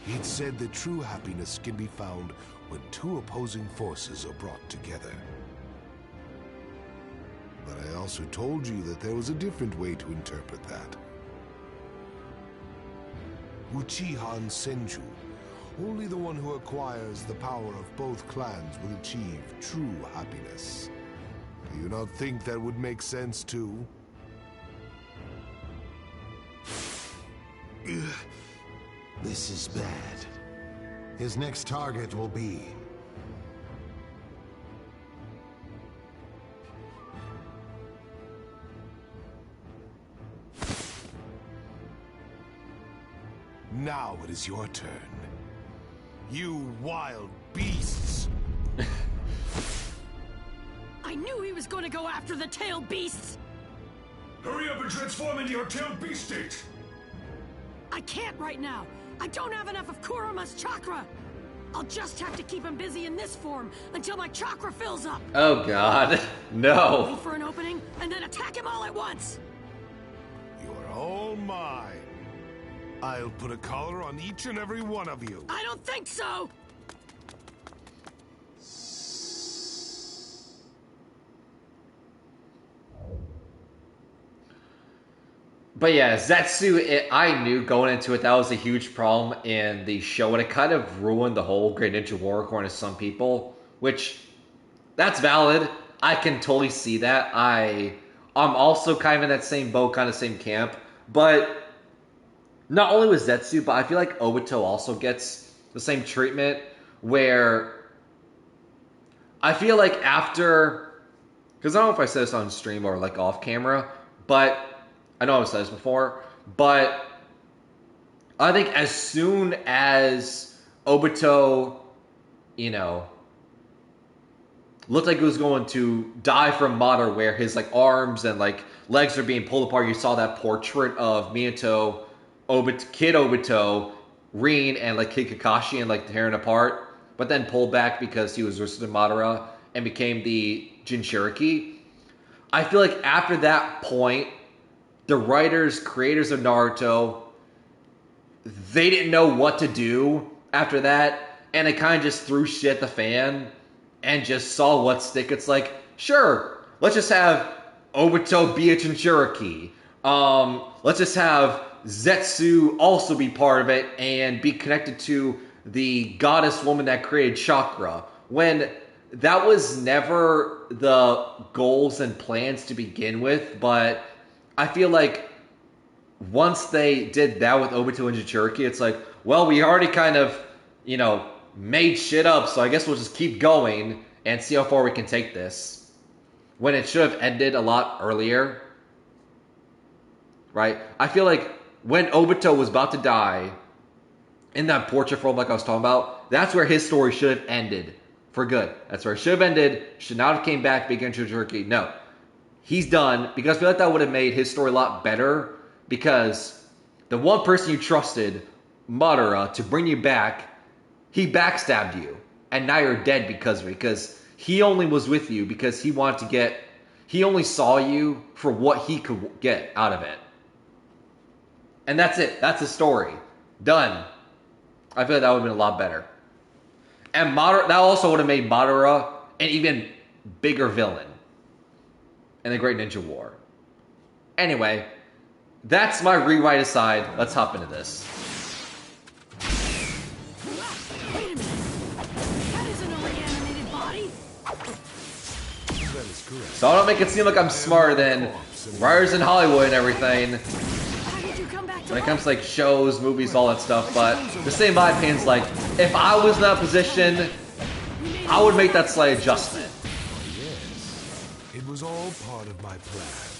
He'd said that true happiness can be found when two opposing forces are brought together. But I also told you that there was a different way to interpret that. Uchiha and Senju, only the one who acquires the power of both clans will achieve true happiness. Do you not think that would make sense too? This is bad. His next target will be... Now it is your turn. You wild beasts! I knew he was going to go after the tailed beasts! Hurry up and transform into your tailed beast state! I can't right now! I don't have enough of Kurama's chakra! I'll just have to keep him busy in this form until my chakra fills up! Oh god, no! Wait for an opening, and then attack him all at once! You're all mine. I'll put a collar on each and every one of you. I don't think so! But yeah, Zetsu, I knew going into it that was a huge problem in the show, and it kind of ruined the whole Great Ninja War according to some people, which, that's valid. I can totally see that. I'm also kind of in that same boat, kind of same camp, but not only with Zetsu, but I feel like Obito also gets the same treatment, where I feel like after, because I don't know if I said this on stream or like off camera, but I know I've said this before, but I think as soon as Obito, you know, looked like he was going to die from Madara, where his like arms and like legs are being pulled apart, you saw that portrait of Minato, Kid Obito, Rin, and like Kid Kakashi, and like tearing apart, but then pulled back because he was resistant to Madara and became the Jinchuriki. I feel like after that point, the writers, creators of Naruto, they didn't know what to do after that, and they kind of just threw shit at the fan and just saw what stick. It's like, sure, let's just have Obito be a Jinchuriki. Let's just have Zetsu also be part of it and be connected to the goddess woman that created chakra, when that was never the goals and plans to begin with. But I feel like once they did that with Obito and Jinchuriki, it's like, well, we already kind of, you know, made shit up, so I guess we'll just keep going and see how far we can take this. When it should have ended a lot earlier. Right? I feel like when Obito was about to die in that portrait form like I was talking about, that's where his story should have ended for good. That's where it should have ended. Should not have came back against Jinchuriki. No. He's done, because I feel like that would have made his story a lot better, because the one person you trusted, Madara, to bring you back, he backstabbed you, and now you're dead because of it, because he only was with you because he wanted to get, he only saw you for what he could get out of it. And that's it. That's the story. Done. I feel like that would have been a lot better. And Madara, that also would have made Madara an even bigger villain in the Great Ninja War. Anyway, that's my rewrite aside. Let's hop into this. Wait a minute. That isn't a reanimated body. That is correct. So I don't make it seem like I'm smarter than writers in Hollywood and everything How did you come back to when it life? comes to like shows, movies, all that stuff. But the same my opinion's like, if I was in that position, I would make that slight adjustment. It was all part of my plan.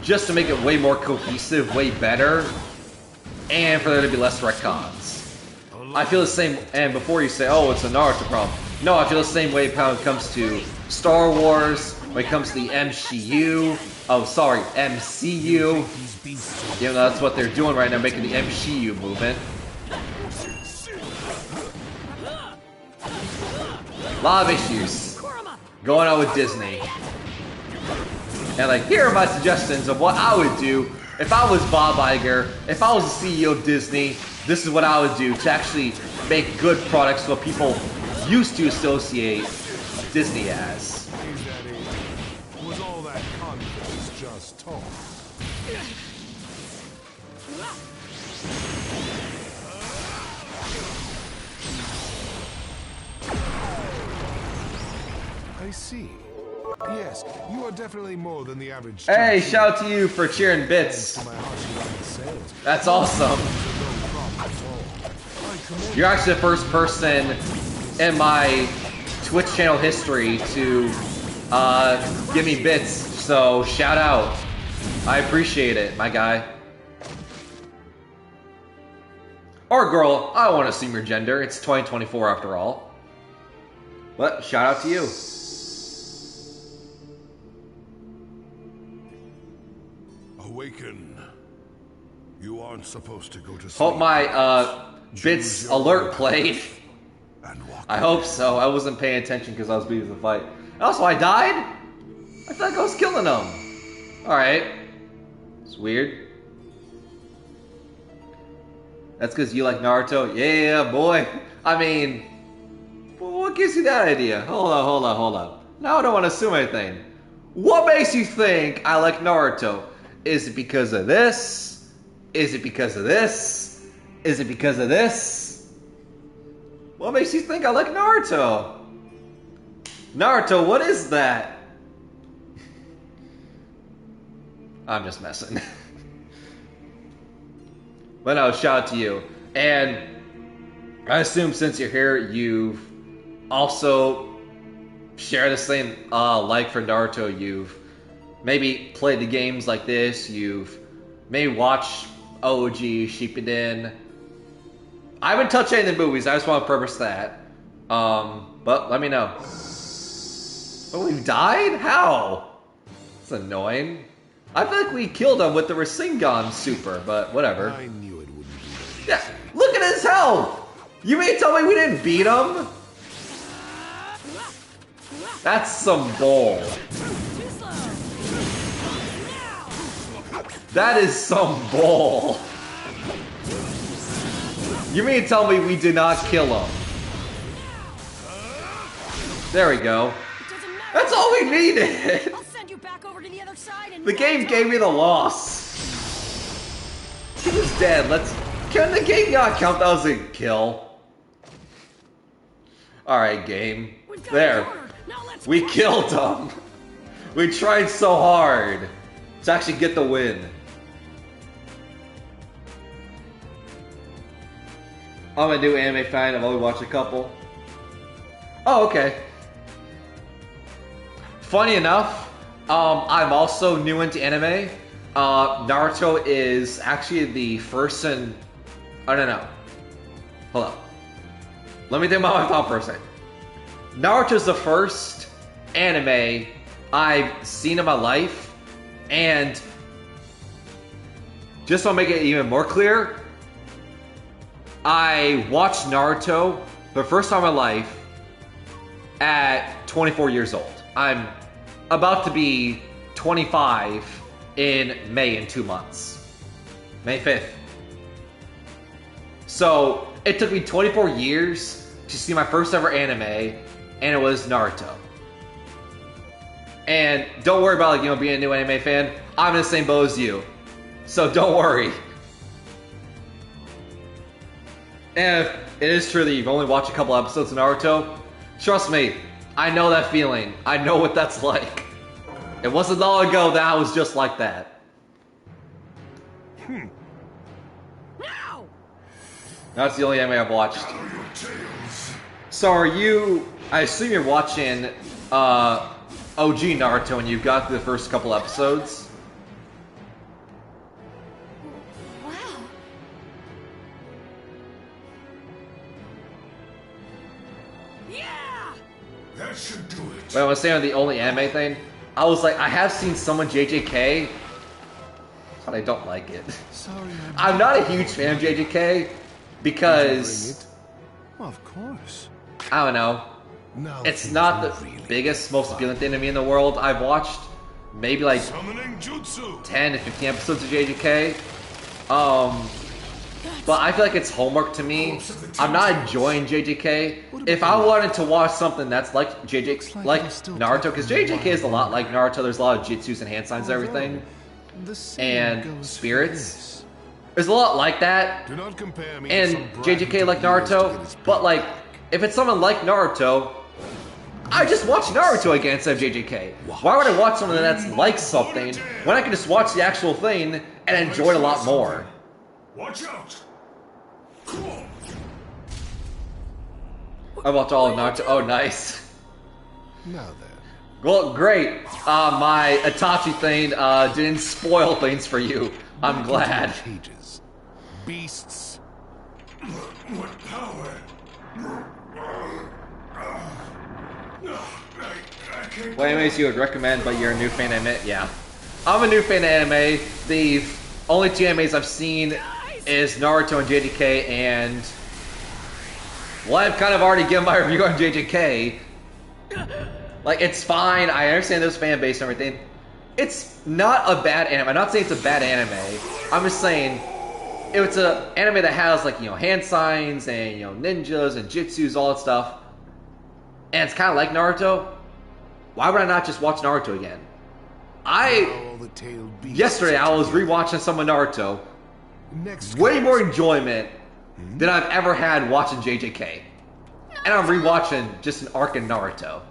Just to make it way more cohesive, way better, and for there to be less retcons. I feel the same, and before you say, oh, it's a Naruto problem. No, I feel the same way when it comes to Star Wars, when it comes to the MCU. Oh, sorry, MCU. You know, that's what they're doing right now, making the MCU movement. A lot of issues going on with Disney. And like, here are my suggestions of what I would do if I was Bob Iger, if I was the CEO of Disney. This is what I would do to actually make good products what people used to associate Disney as. Was all that confidence just talk? I see. Yes, you are definitely more than the average. Hey, shout out to you for cheering bits. That's awesome. You're actually the first person in my Twitch channel history to give me bits, so shout out. I appreciate it, my guy. Or girl, I don't want to assume your gender. It's 2024 after all. But shout out to you. Awaken. You aren't supposed to go to sleep. Hope my bits alert played. I hope so. I wasn't paying attention because I was busy with the fight. Also, I died? I thought I was killing them. Alright. It's weird. That's because you like Naruto? Yeah, boy. I mean, what gives you that idea? Hold on. Now I don't want to assume anything. What makes you think I like Naruto? Is it because of this? Is it because of this? Is it because of this? What makes you think I like Naruto? Naruto, what is that? I'm just messing. But no, shout out to you. And I assume since you're here, you've also shared the same like for Naruto. You've maybe played the games like this. You've maybe watched OG Shippuden. I haven't touched any of the movies. I just want to purpose that. But let me know. Oh, we died? How? It's annoying. I feel like we killed him with the Rasengan super, but whatever. I knew it wouldn't be. Yeah, look at his health! You mean to tell me we didn't beat him? That's some bull. That is some bull. You mean to tell me we did not kill him? There we go. That's all we needed. I'll send you back over to the other side and The game gave me the loss. He was dead. Can the game not count that as a kill? Alright, game. There. We killed him. We tried so hard to actually get the win. I'm a new anime fan. I've only watched a couple. Oh, okay. Funny enough, I'm also new into anime. Naruto is actually the first and... I don't know. Hold up. Let me think about my thought for a second. Naruto's the first anime I've seen in my life, and just to make it even more clear, I watched Naruto for the first time in my life at 24 years old. I'm about to be 25 in May in 2 months. May 5th. So, it took me 24 years to see my first ever anime, and it was Naruto. And don't worry about being a new anime fan. I'm in the same boat as you. So don't worry. And if it is true that you've only watched a couple episodes of Naruto, trust me, I know that feeling. I know what that's like. It wasn't long ago that I was just like that. Now! That's the only anime I've watched. So are you... I assume you're watching OG Naruto and you got through the first couple episodes? Wow. Yeah! That should do it. But I was saying the only anime thing, I was like, I have seen someone JJK, but I don't like it. Sorry, I'm not a huge fan of JJK because... Of course. I don't know. Now It's not the biggest, most appealing thing to me in the world. I've watched maybe like Summoning jutsu. 10 to 15 episodes of JJK. But I feel like it's homework to me. I'm not enjoying JJK. If I wanted to watch something that's like like Naruto, because JJK is a lot like Naruto. There's a lot of jutsus and hand signs and everything, and spirits. There's a lot like that. Do not compare me And to some brat JJK who like took years to Naruto, get his but pay like, back. if it's someone like Naruto, I just watch Naruto again instead of JJK. Why would I watch something that's like something when I can just watch the actual thing and enjoy it a lot more? Watch out! I watched all of Naruto. Oh, nice. Now then. Well, great. My Itachi thing didn't spoil things for you. I'm glad. Cages. Beasts. What power? What animes you would recommend, but you're a new fan of it? Yeah. I'm a new fan of anime. The only two animes I've seen is Naruto and JJK, and... well, I've kind of already given my review on JJK. Like, it's fine. I understand this fan base and everything. It's not a bad anime. I'm not saying it's a bad anime. I'm just saying it's an anime that has, like, you know, hand signs and, you know, ninjas and jutsus, all that stuff. And it's kind of like Naruto. Why would I not just watch Naruto again? Yesterday I was rewatching some of Naruto. Way more enjoyment than I've ever had watching JJK. And I'm rewatching just an arc in Naruto.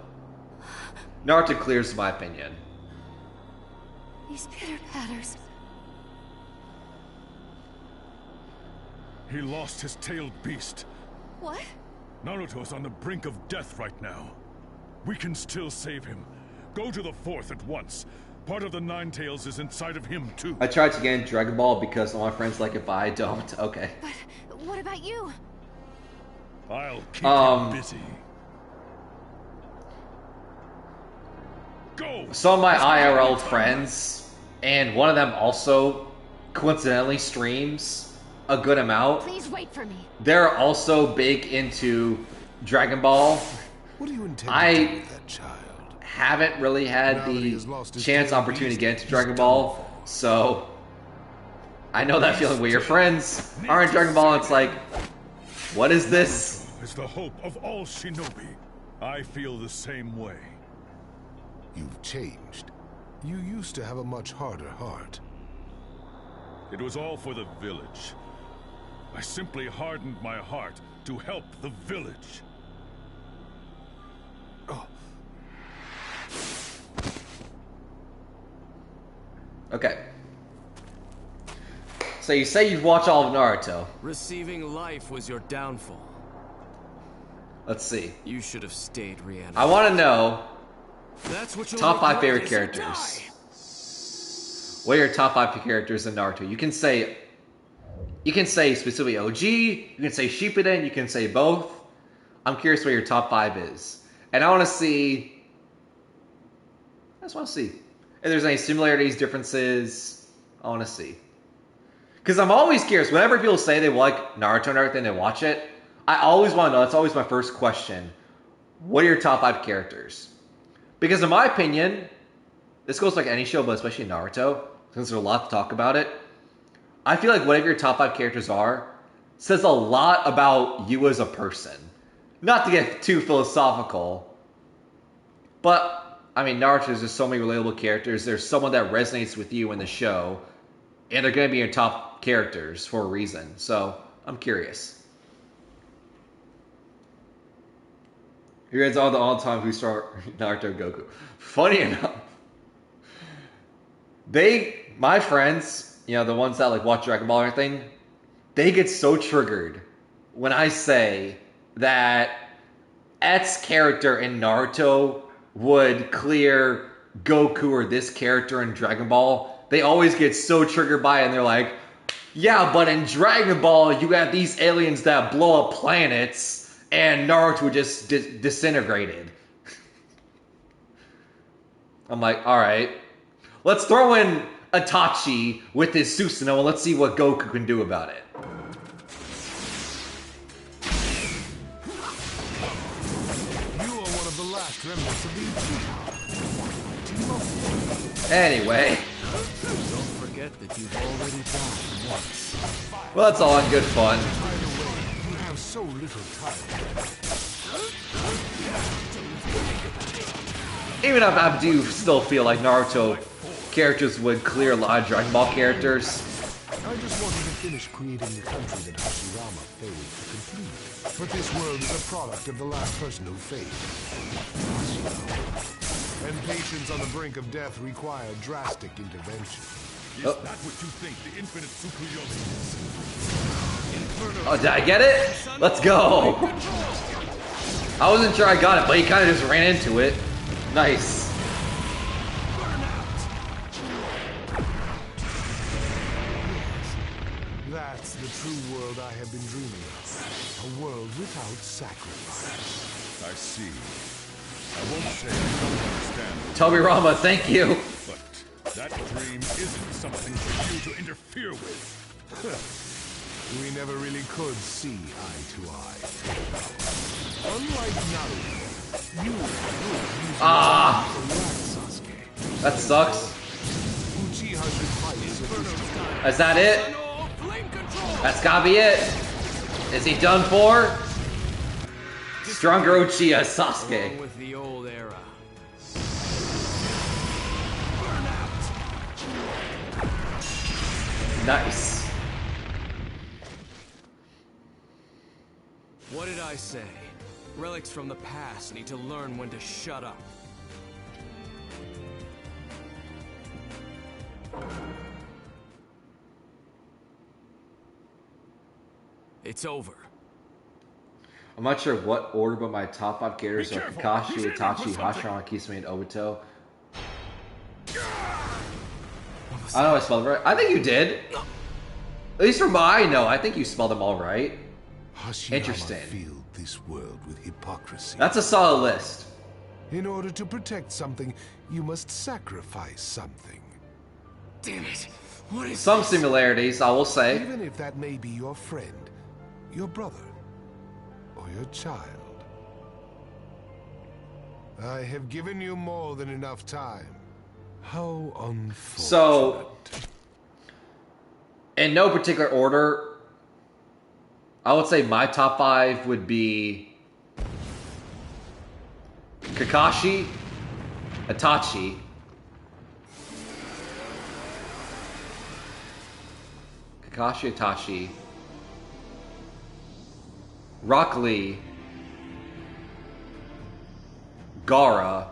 Naruto clears, in my opinion. These pitter-patters. He lost his tailed beast. What? Naruto's on the brink of death right now. We can still save him. Go to the fourth at once. Part of the Nine Tails is inside of him, too. I tried to get in Dragon Ball because all my friends like it, but I don't. Okay. But what about you? I'll keep him busy. Go! Some of my IRL friends, and one of them also coincidentally streams a good amount. Please wait for me. They're also big into Dragon Ball. What do you intend to do with that child? Haven't really had the chance, opportunity to get into Dragon Ball, so I know that feeling where your friends are in Dragon Ball and it's like, what is this? It's the hope of all shinobi. I feel the same way. You've changed. You used to have a much harder heart. It was all for the village. I simply hardened my heart to help the village. Oh. Okay. So you say you've watched all of Naruto. Receiving life was your downfall. Let's see. You should have stayed reanimated. I want to know That's what top 5 favorite characters. What are your top 5 characters in Naruto? You can say specifically OG, you can say Shippuden, you can say both. I'm curious what your top 5 is. And I just want to see if there's any similarities, differences. I want to see. Because I'm always curious. Whenever people say they like Naruto and everything, they watch it, I always want to know. That's always my first question. What are your top 5 characters? Because in my opinion, this goes like any show, but especially Naruto, since there's a lot to talk about it. I feel like whatever your top 5 characters are says a lot about you as a person. Not to get too philosophical, but I mean, Naruto is just so many relatable characters. There's someone that resonates with you in the show, and they're going to be your top characters for a reason. So I'm curious. Here's all the time who start Naruto Goku. Funny enough, my friends, you know, the ones that like watch Dragon Ball and everything, they get so triggered when I say that X character in Naruto would clear Goku or this character in Dragon Ball. They always get so triggered by it, and they're like, yeah, but in Dragon Ball, you have these aliens that blow up planets, and Naruto just disintegrated. I'm like, alright. Let's throw in Itachi with his Susanoo, and let's see what Goku can do about it. Anyway. Don't forget that you've already died once. Well, that's all in good fun. You have so little time. Even if I do still feel like Naruto characters would clear a lot of Dragon Ball characters. I just wanted to finish creating the country that Hashirama failed to complete. But this world is a product of the last person who failed. And patients on the brink of death require drastic intervention. Is that what you think the infinite Tsukuyomi is? Oh, did I get it? Let's go! I wasn't sure I got it, but he kind of just ran into it. Nice. That's the true world I have been dreaming of. A world without sacrifice. I see. I won't say I don't understand. Toby Rama, thank you. But that dream isn't something for you to interfere with. We never really could see eye to eye. Unlike Naruto, you use Sasuke. That sucks. Uchiha's advice at this time. Is that it? That's gotta be it. Is he done for? Stronger Uchiha Sasuke. Along with the old era. Nice. What did I say? Relics from the past need to learn when to shut up. It's over. I'm not sure what order, but my top 5 characters are Kakashi, Itachi, Hashirama, Kisame, and Obito. I know I spelled it right. I think you did. At least for mine, no. I think you spelled them all right. Hashirama Interesting. filled this world with hypocrisy. That's a solid list. In order to protect something, you must sacrifice something. Damn it. What is Some this? similarities, I will say. Even if that may be your friend, your brother, or your child. I have given you more than enough time. How unfortunate. So, in no particular order, I would say my top 5 would be Kakashi, Itachi, Rock Lee, Gaara,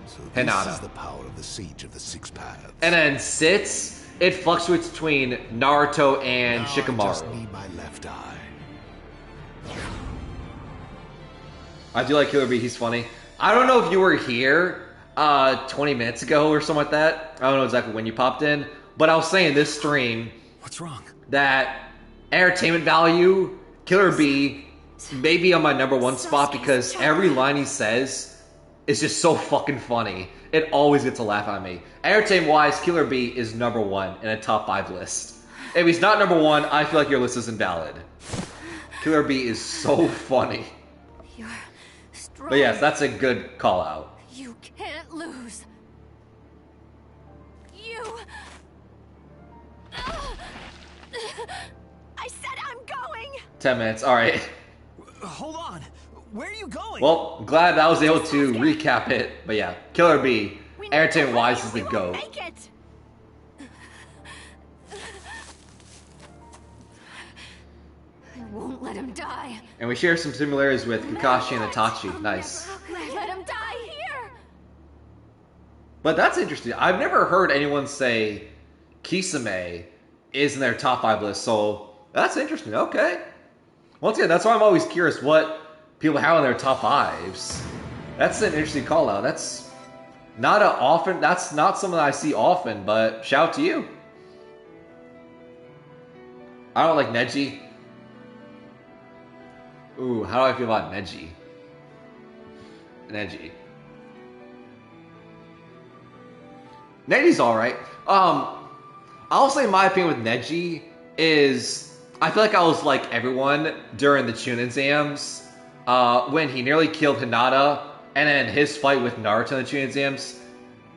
So this Hinata. is the power of the Sage of the Six Paths. And then sits, it fluctuates between Naruto and Now I just Shikamaru. need my left eye. I do like Killer Bee, he's funny. I don't know if you were here 20 minutes ago or something like that. I don't know exactly when you popped in, but I was saying this stream What's wrong? that entertainment value, Killer Bee may be on my #1 spot because every line he says is just so fucking funny. It always gets a laugh out of me. Entertainment-wise, Killer Bee is #1 in a top 5 list. If he's not #1, I feel like your list is invalid. Killer Bee is so funny. You're strong. But yes, that's a good call out. You can't lose. You. I said I'm going. 10 minutes, alright. Hold on. Where are you going? Well, I'm glad I was able to recap it. But yeah, Killer Bee, We need to entertainment-wise, hurry. is the We won't GOAT. make it. I won't let him die. And we share some similarities with Kakashi and Itachi. Nice. Let him die here. But that's interesting. I've never heard anyone say Kisame is in their top 5 list, so that's interesting. Okay. Once again, that's why I'm always curious what people have in their top 5s. That's an interesting call out. That's not that's not something I see often, but shout out to you. I don't like Neji. Ooh, how do I feel about Neji? Neji's alright. I'll say my opinion with Neji is I feel like I was like everyone during the Chunin exams when he nearly killed Hinata and then his fight with Naruto in the Chunin exams.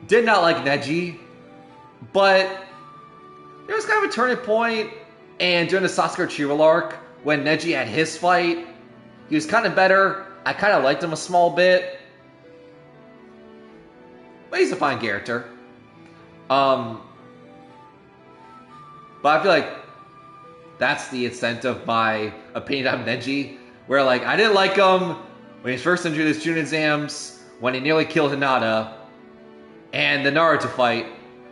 Did not like Neji, but there was kind of a turning point, and during the Sasuke retrieval arc when Neji had his fight, he was kind of better. I kind of liked him a small bit, but he's a fine character. But I feel like that's the extent of my opinion on Neji, where like I didn't like him when he first entered his Chunin exams, when he nearly killed Hinata, and the Naruto fight.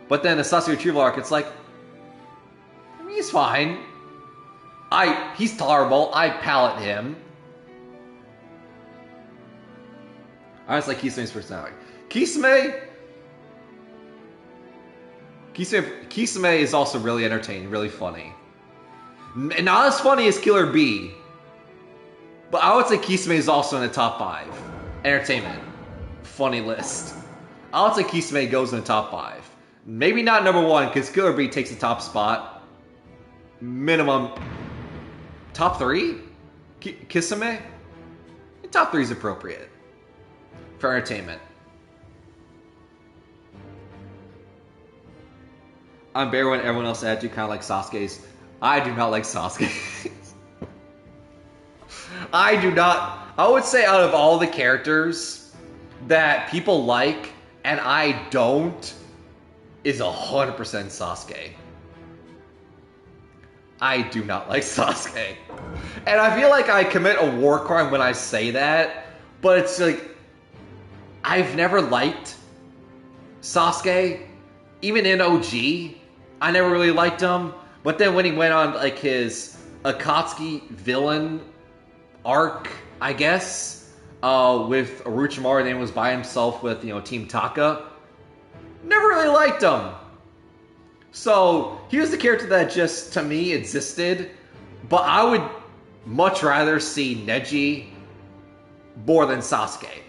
But then the Sasuke retrieval arc, it's like, I mean, he's fine. He's tolerable. I palate him. I just like Kisame's personality. Kisame is also really entertaining, really funny. Not as funny as Killer B, but I would say Kisame is also in the top 5 entertainment funny list. I would say Kisame goes in the top 5. Maybe not number 1 because Killer B takes the top spot. Minimum top 3. Kisame. Top 3 is appropriate for entertainment. I'm bare when everyone else had to kind of like Sasuke's. I do not like Sasuke's. I do not. I would say out of all the characters that people like and I don't is 100% Sasuke. I do not like Sasuke. And I feel like I commit a war crime when I say that, but it's like I've never liked Sasuke. Even in OG, I never really liked him. But then when he went on like his Akatsuki villain arc, I guess, with Orochimaru, then was by himself with, Team Taka, never really liked him. So he was the character that just, to me, existed. But I would much rather see Neji more than Sasuke,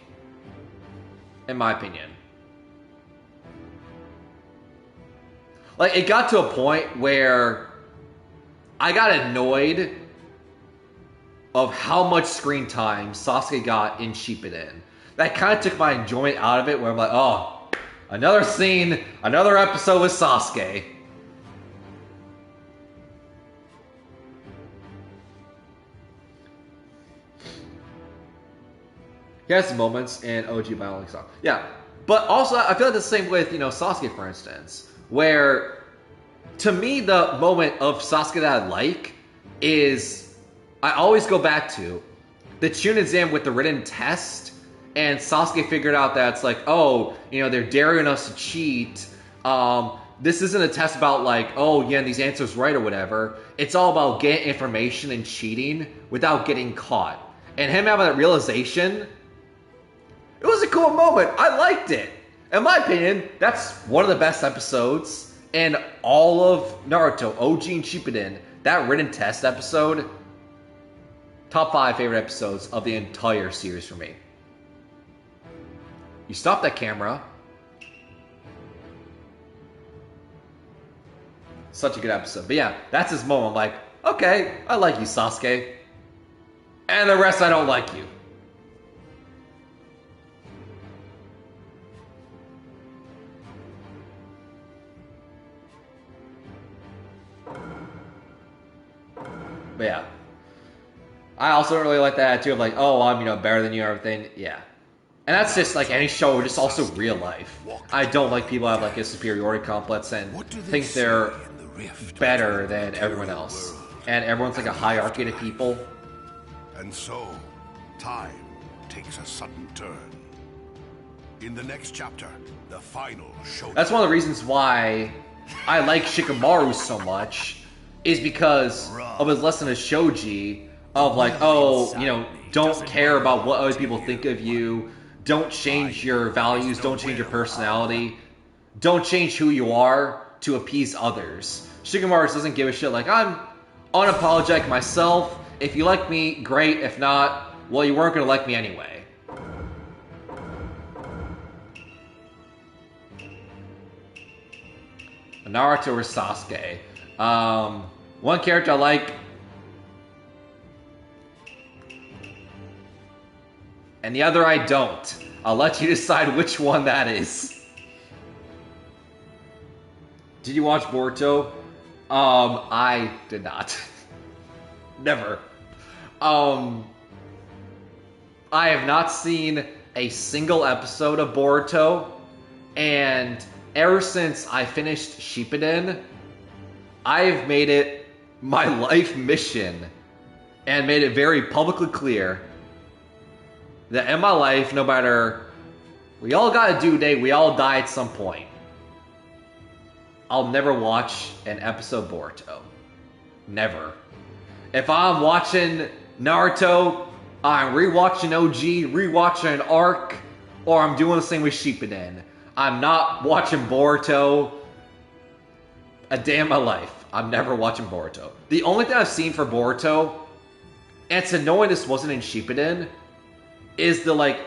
in my opinion. Like, it got to a point where I got annoyed of how much screen time Sasuke got in Shippuden. That kind of took my enjoyment out of it, where I'm like, oh, another scene, another episode with Sasuke. He has moments in OG Bionic Song. Yeah, but also I feel like the same with, Sasuke, for instance, where to me the moment of Sasuke that I like is I always go back to the Chunin exam with the written test, and Sasuke figured out that it's like, oh, they're daring us to cheat. This isn't a test about like, oh yeah, these answers right or whatever. It's all about getting information and cheating without getting caught. And him having that realization, it was a cool moment. I liked it. In my opinion, that's one of the best episodes in all of Naruto, OG and Shippuden. That written test episode, top 5 favorite episodes of the entire series for me. You stop that camera. Such a good episode. But yeah, that's his moment. I'm like, okay, I like you, Sasuke. And the rest, I don't like you. But yeah. I also don't really like that attitude of like, oh, I'm, better than you and everything. Yeah. And that's just like any show, or just also real life. I don't like people who have like a superiority complex and think they're better than everyone else. And everyone's like a hierarchy to people. And so, time takes a sudden turn. In the next chapter, the final showdown. That's one of the reasons why I like Shikamaru so much, is because of his lesson of Shoji, of like, oh, don't care about what other people think of you, don't change your values, don't change your personality, don't change who you are to appease others. Shikamaru doesn't give a shit, like, I'm unapologetic myself, if you like me, great, if not, well, you weren't gonna like me anyway. Naruto or Sasuke? One character I like, and the other I don't. I'll let you decide which one that is. Did you watch Boruto? I did not. Never. I have not seen a single episode of Boruto, and ever since I finished Shippuden, I've made it my life mission and made it very publicly clear that in my life, no matter, we all got a due date, we all die at some point, I'll never watch an episode of Boruto. Never. If I'm watching Naruto, I'm rewatching OG, rewatching an arc, or I'm doing the same with Shippuden. I'm not watching Boruto a day in my life. I'm never watching Boruto. The only thing I've seen for Boruto, and it's annoying this wasn't in Shippuden, is the like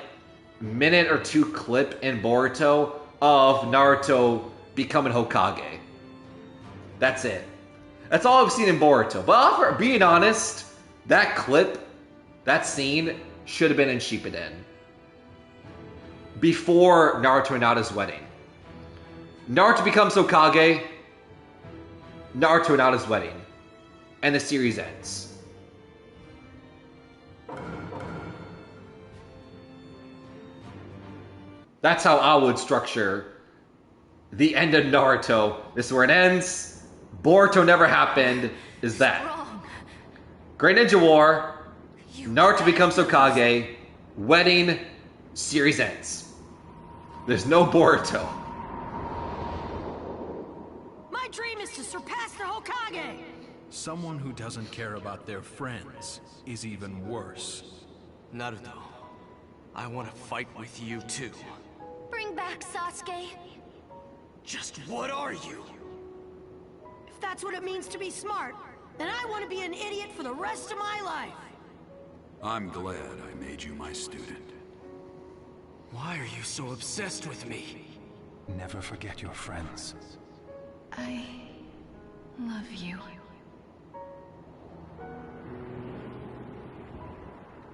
minute or two clip in Boruto of Naruto becoming Hokage. That's it. That's all I've seen in Boruto. But for being honest, that clip, that scene, should have been in Shippuden. Before Naruto and Hinata's wedding. Naruto becomes Hokage, Naruto and Hinata's wedding. And the series ends. That's how I would structure the end of Naruto. This is where it ends. Boruto never happened. Is that Great Ninja War, Naruto becomes Hokage, wedding, series ends. There's no Boruto. My dream is to surpass the Hokage! Someone who doesn't care about their friends is even worse. Naruto, I want to fight with you too. Bring back Sasuke. Just what are you? If that's what it means to be smart, then I want to be an idiot for the rest of my life. I'm glad I made you my student. Why are you so obsessed with me? Never forget your friends. I love you.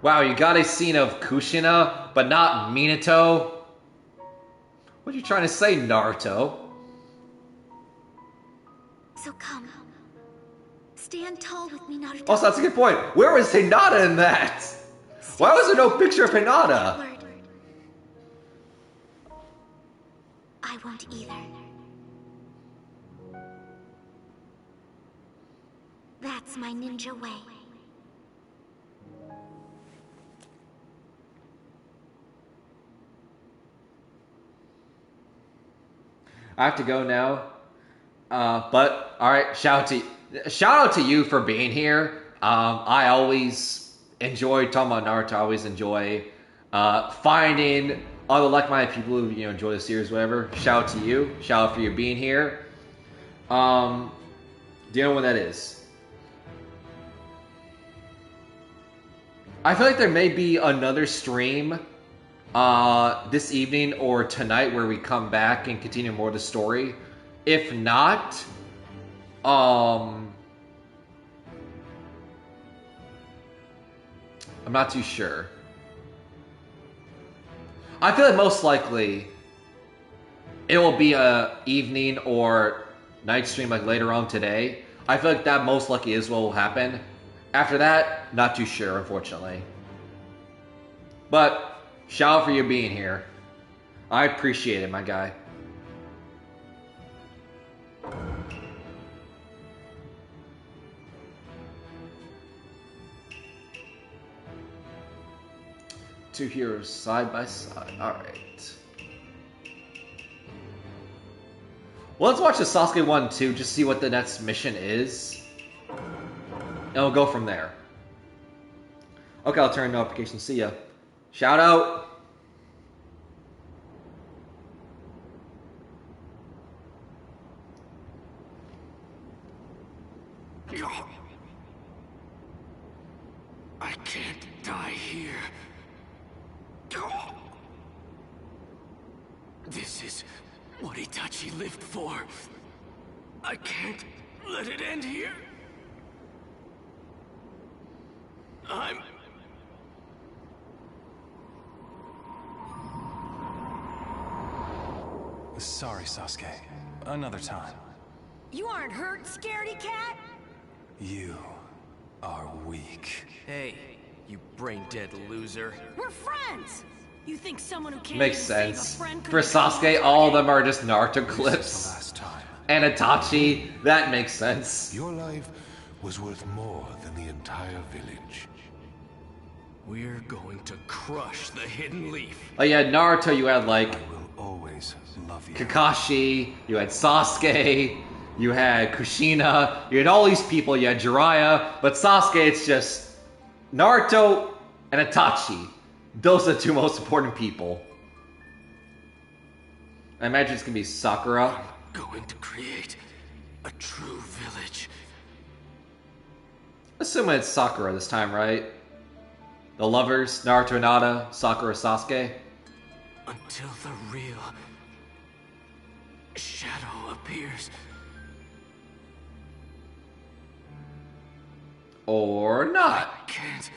Wow, you got a scene of Kushina, but not Minato? What are you trying to say, Naruto? So come. Stand tall with me, Naruto. Also, that's a good point. Where was Hinata in that? Why was there no picture of Hinata? I won't either. That's my ninja way. I have to go now. But all right, shout out to you for being here. I always enjoy talking about Naruto. I always enjoy finding other like-minded people who enjoy the series, whatever. Shout out to you. Shout out for you being here. Do you know when that is? I feel like there may be another stream this evening or tonight where we come back and continue more of the story. If not, I'm not too sure. I feel like most likely it will be a evening or night stream like later on today. I feel like that most likely is what will happen. After that, not too sure, unfortunately. But shout out for you being here. I appreciate it, my guy. Two heroes side by side. Alright. Well, let's watch the Sasuke 1 too, just see what the next mission is. And we'll go from there. Okay, I'll turn notifications. See ya. Shout out. I can't die here. This is what Itachi lived for. I can't let it end here. I'm... Sorry, Sasuke. Another time. You aren't hurt, scaredy cat? You are weak. Hey, you brain-dead loser. We're friends! You think someone who can't Makes even save sense. a friend could For Sasuke, all of them are just Naruto clips. Last time. And Itachi, that makes sense. Your life was worth more than the entire village. We're going to crush the Hidden Leaf. Oh yeah, Naruto, you had like I will always love you. Kakashi, you had Sasuke, you had Kushina, you had all these people, you had Jiraiya, but Sasuke, it's just Naruto and Itachi. Those are the two most important people. I imagine it's gonna be Sakura. Going to create a true village. Assuming it's Sakura this time, right? The lovers, Naruto and Hinata, Sakura, Sasuke. Until the real shadow appears. Or not. I can't.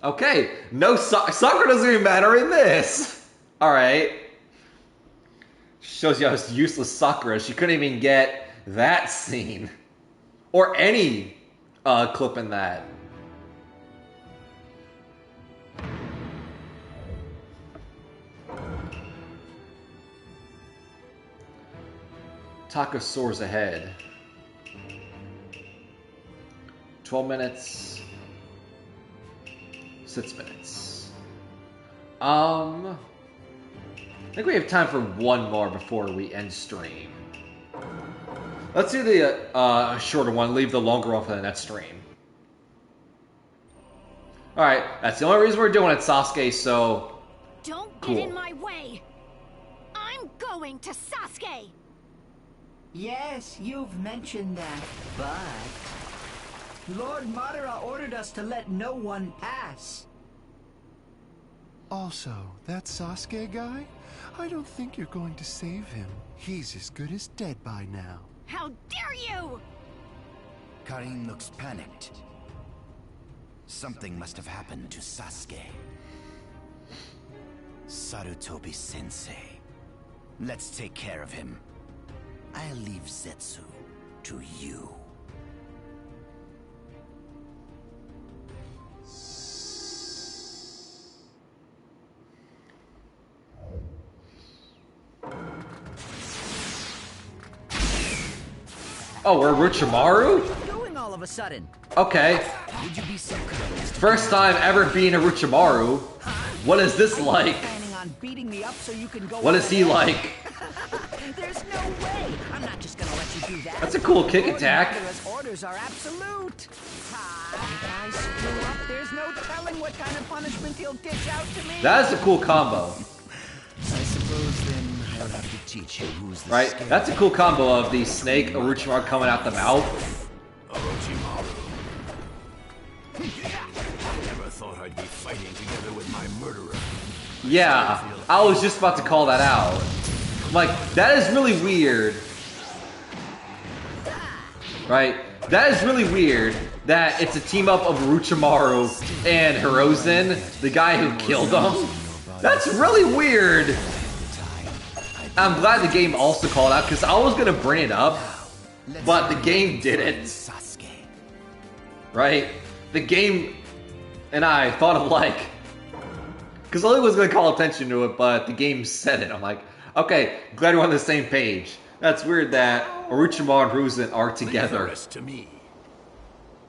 Okay, no Sakura doesn't even matter in this. Alright. Shows you how useless Sakura is. She couldn't even get that scene. Or any clip in that. Taka soars ahead. 12 minutes. 6 minutes. I think we have time for one more before we end stream. Let's do the shorter one, leave the longer one for the next stream. Alright, that's the only reason we're doing it, Sasuke, so... Don't get in my way! I'm going to Sasuke! Yes, you've mentioned that, but... Lord Madara ordered us to let no one pass. Also, that Sasuke guy? I don't think you're going to save him. He's as good as dead by now. How dare you! Karin looks panicked. Something must have happened to Sasuke. Sarutobi-sensei. Let's take care of him. I'll leave Zetsu to you. Oh, we're Orochimaru? What are you doing all of a sudden? Okay. Would you be so kind? First time ever being Orochimaru. What is this like? Planning on beating me up so you can go. What is he like? There's no way. I'm not just gonna let you do that. That's a cool kick attack. Madara's orders are absolute. If I screw up, there's no telling what kind of punishment he'll dish out to me. That is a cool combo. I suppose then I'll have to teach you who's the Right? scary. That's a cool combo of the snake Orochimaru coming out the mouth. Orochimaru. I never thought I'd be fighting together with my murderer. Yeah, I was just about to call that out. Like, that is really weird. Right? That is really weird that it's a team up of Orochimaru and Hirozen, the guy who killed him. That's really weird. I'm glad the game also called out because I was gonna bring it up, but the game didn't. Right? The game and I thought of like, because Lily was gonna call attention to it, but the game said it. I'm like, okay, glad we're on the same page. That's weird that Orochimaru and Hiruzen are together. Leave the rest to me.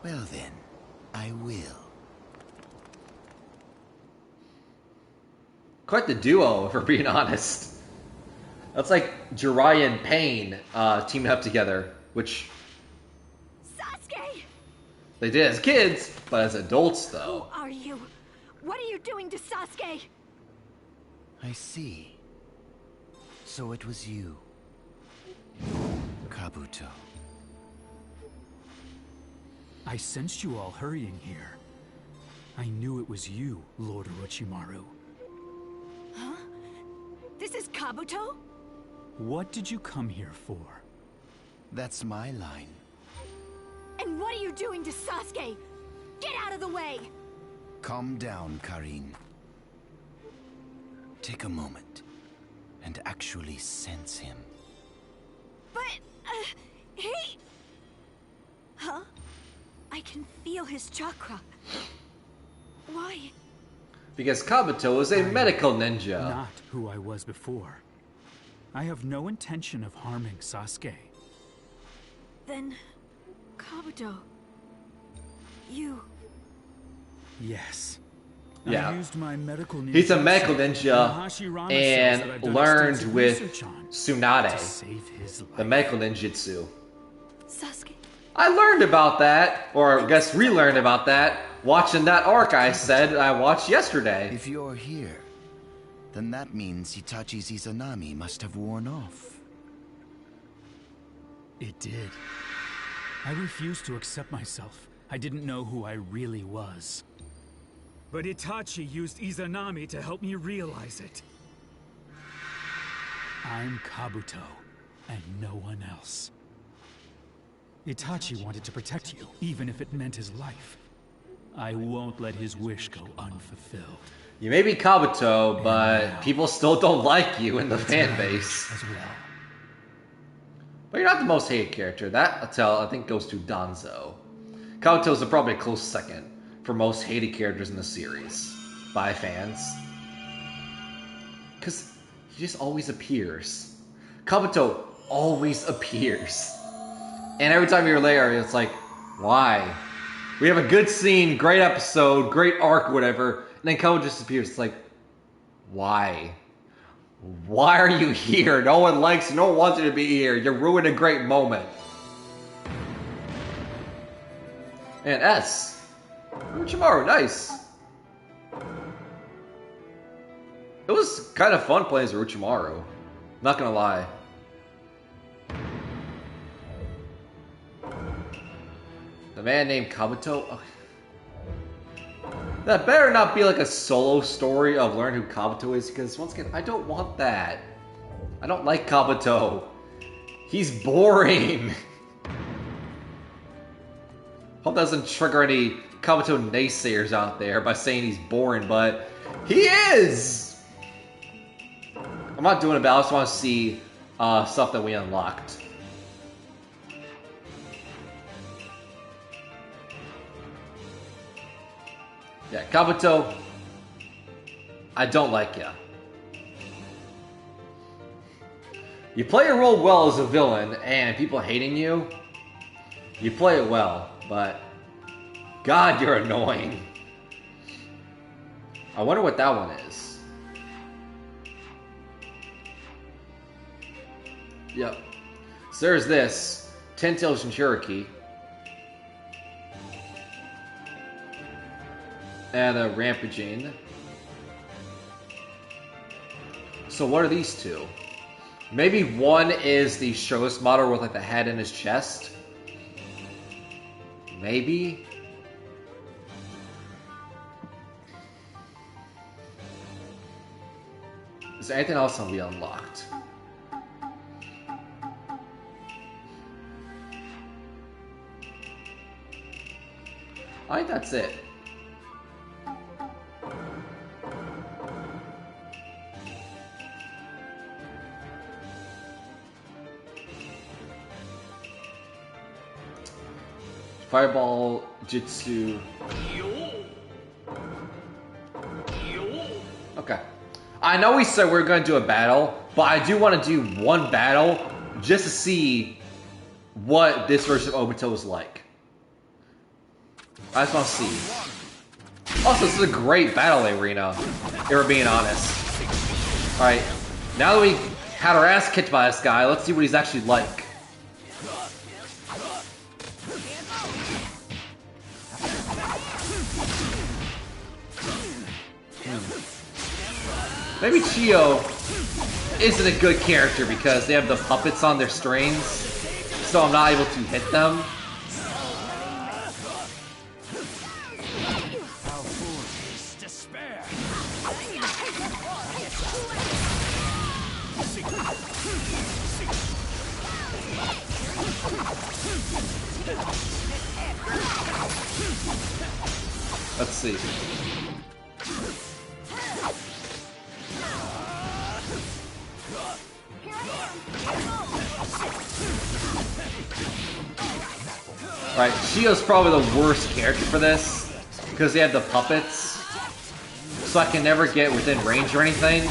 Well then, I will. Quite the duo, if we're being honest. That's like Jiraiya and Pain teaming up together, which Sasuke! they did as kids, but as adults though. Who are you? What are you doing to Sasuke? I see. So it was you. Kabuto. I sensed you all hurrying here. I knew it was you, Lord Orochimaru. Huh? This is Kabuto? What did you come here for? That's my line. And what are you doing to Sasuke? Get out of the way! Calm down, Karin. Take a moment and actually sense him. But, he... Huh? I can feel his chakra. Why? Because Kabuto is a medical ninja. Not who I was before. I have no intention of harming Sasuke. Then, Kabuto, you... Yes. Yeah. I used my medical ninja. He's a medical ninja Hashirama cells that I've and done learned extensive with research on to Tsunade, save his life. the medical ninjutsu. Sasuke. I learned about that, or I guess relearned about that, watching that arc I said I watched yesterday. If you're here, Then that means Itachi's Izanami must have worn off. It did. I refused to accept myself. I didn't know who I really was. But Itachi used Izanami to help me realize it. I'm Kabuto, and no one else. Itachi wanted to protect you, even if it meant his life. I won't let his wish go unfulfilled. You may be Kabuto, but people still don't like you in the fan base. As well. But you're not the most hated character. That, I think, goes to Danzo. Kabuto's probably a close second for most hated characters in the series by fans. Because he just always appears. Kabuto always appears. And every time you're there, it's like, why? We have a good scene, great episode, great arc, whatever, and then Kabuto just appears. It's like, why? Why are you here? No one likes you, no one wants you to be here. You ruined a great moment. And S. Uchimaru, nice. It was kind of fun playing as Uchimaru. Not gonna lie. The man named Kabuto? Oh. That better not be like a solo story of learning who Kabuto is, because once again, I don't want that. I don't like Kabuto. He's boring. Hope that doesn't trigger any Kabuto naysayers out there by saying he's boring, but he is! I'm not doing it, but I just want to see stuff that we unlocked. Yeah, Kabuto, I don't like ya. You play your role well as a villain, and people hating you, you play it well, but God, you're annoying. I wonder what that one is. Yep. So there's this, Ten Tails Jinchuriki. And a Rampaging. So what are these two? Maybe one is the shirtless model with like the head in his chest. Maybe. Is there anything else that we unlocked? I think that's it. Fireball, Jutsu. Okay. I know we said we were going to do a battle, but I do want to do one battle just to see what this version of Obito is like. I just want to see. Also, this is a great battle arena, if we're being honest. Alright, now that we had our ass kicked by this guy, let's see what he's actually like. Maybe Chio isn't a good character because they have the puppets on their strings, so I'm not able to hit them. Let's see. Right, Shio's probably the worst character for this, because they have the puppets, so I can never get within range or anything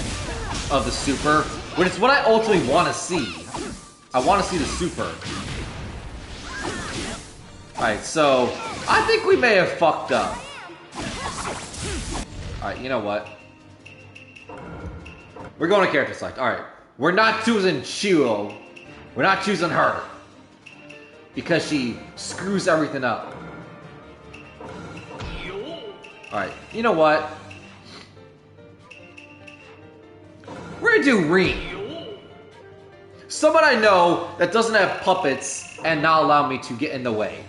of the super, which is what I ultimately want to see. I want to see the super. Alright, so, I think we may have fucked up. Alright, you know what? We're going to character select. Alright, we're not choosing Chio. We're not choosing her. Because she screws everything up. Alright, you know what? do Ring? Someone I know that doesn't have puppets and not allow me to get in the way.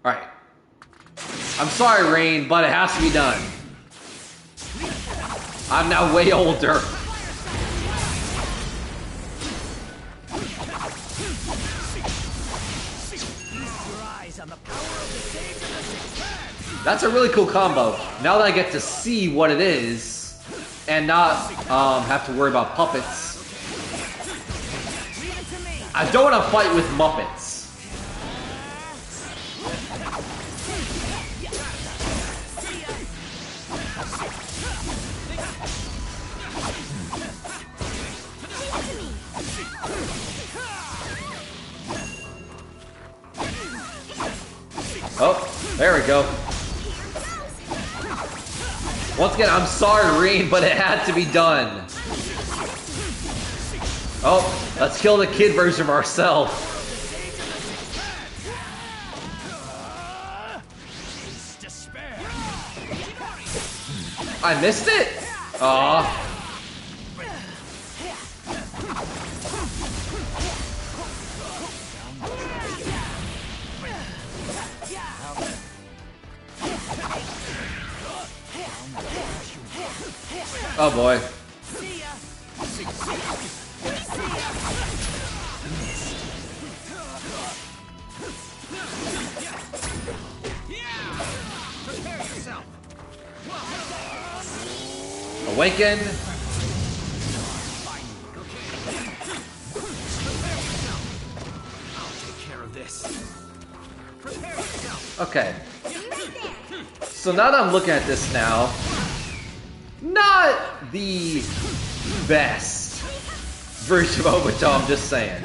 Alright. I'm sorry, Rain, but it has to be done. I'm now way older. That's a really cool combo. Now that I get to see what it is, and not have to worry about puppets. I don't want to fight with Muppets. Oh, there we go. Once again, I'm sorry, Reen, but it had to be done. Oh, let's kill the kid version of ourselves. I missed it? Aw. Oh boy. Awaken. Okay. So now that I'm looking at this now, not the best version of Obito, I'm just saying.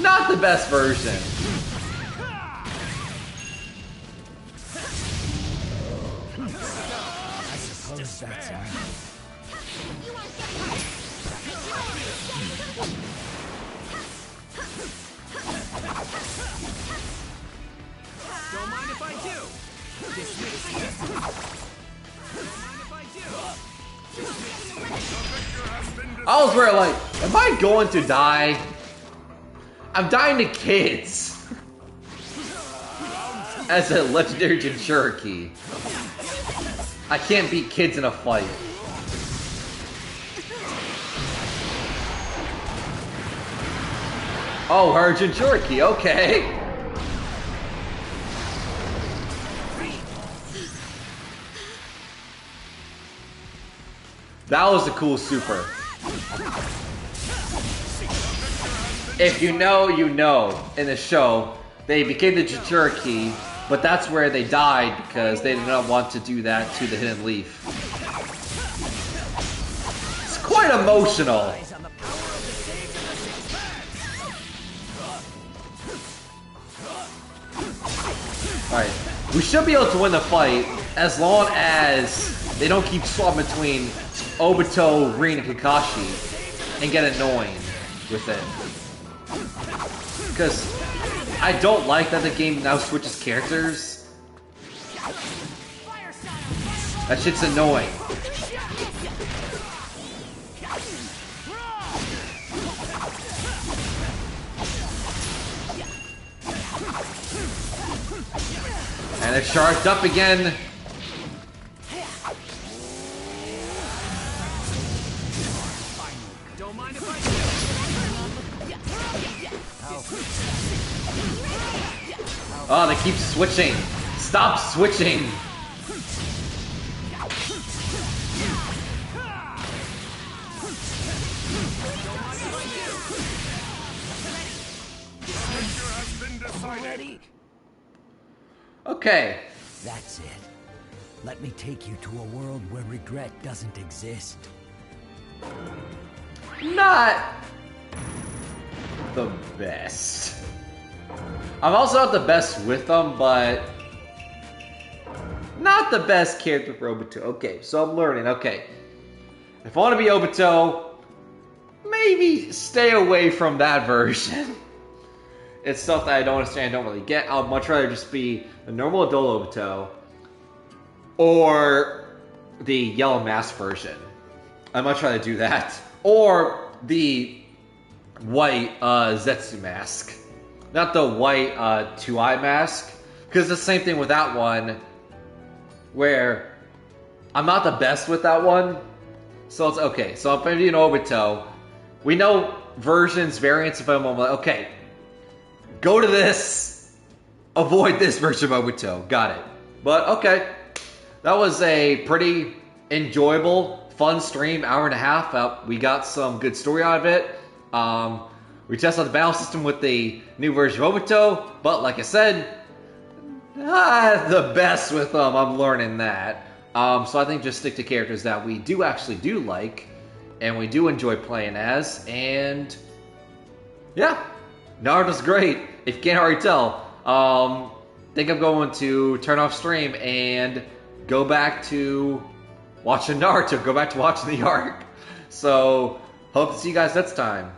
Not the best version. I suppose that's it. Don't mind if I do. I was very like, am I going to die? I'm dying to kids. As a legendary Jinchuriki. I can't beat kids in a fight. Oh, her Jinchuriki, okay. That was a cool super. If you know, you know. In the show, they became the Jinchuriki, but that's where they died because they did not want to do that to the Hidden Leaf. It's quite emotional. Alright, we should be able to win the fight as long as they don't keep swapping between Obito, Rin, and Kakashi and get annoying with it. Because I don't like that the game now switches characters. That shit's annoying. And it's charged up again. Don't mind if I Oh, they keep switching. Stop switching. Okay. That's it. Let me take you to a world where regret doesn't exist. Not the best. I'm also not the best with them, but not the best character for Obito. Okay, so I'm learning. Okay. If I want to be Obito, maybe stay away from that version. It's stuff that I don't understand, don't really get. I'd much rather just be a normal adult Obito or the Yellow Mask version. I might try to do that. Or the white Zetsu mask. Not the white two-eye mask. Because it's the same thing with that one. Where I'm not the best with that one. So it's okay. So if I'm doing Obito, we know versions, variants of him. I'm like, okay, go to this. Avoid this version of Obito. Got it. But okay. That was a pretty enjoyable, fun stream, hour and a half. We got some good story out of it. We tested out the battle system with the new version of Obito, but like I said, not the best with them. I'm learning that. So I think just stick to characters that we do like, and we do enjoy playing as, and yeah, Naruto's great. If you can't already tell, think I'm going to turn off stream and go back to watching Naruto, go back to watching the arc. So, hope to see you guys next time.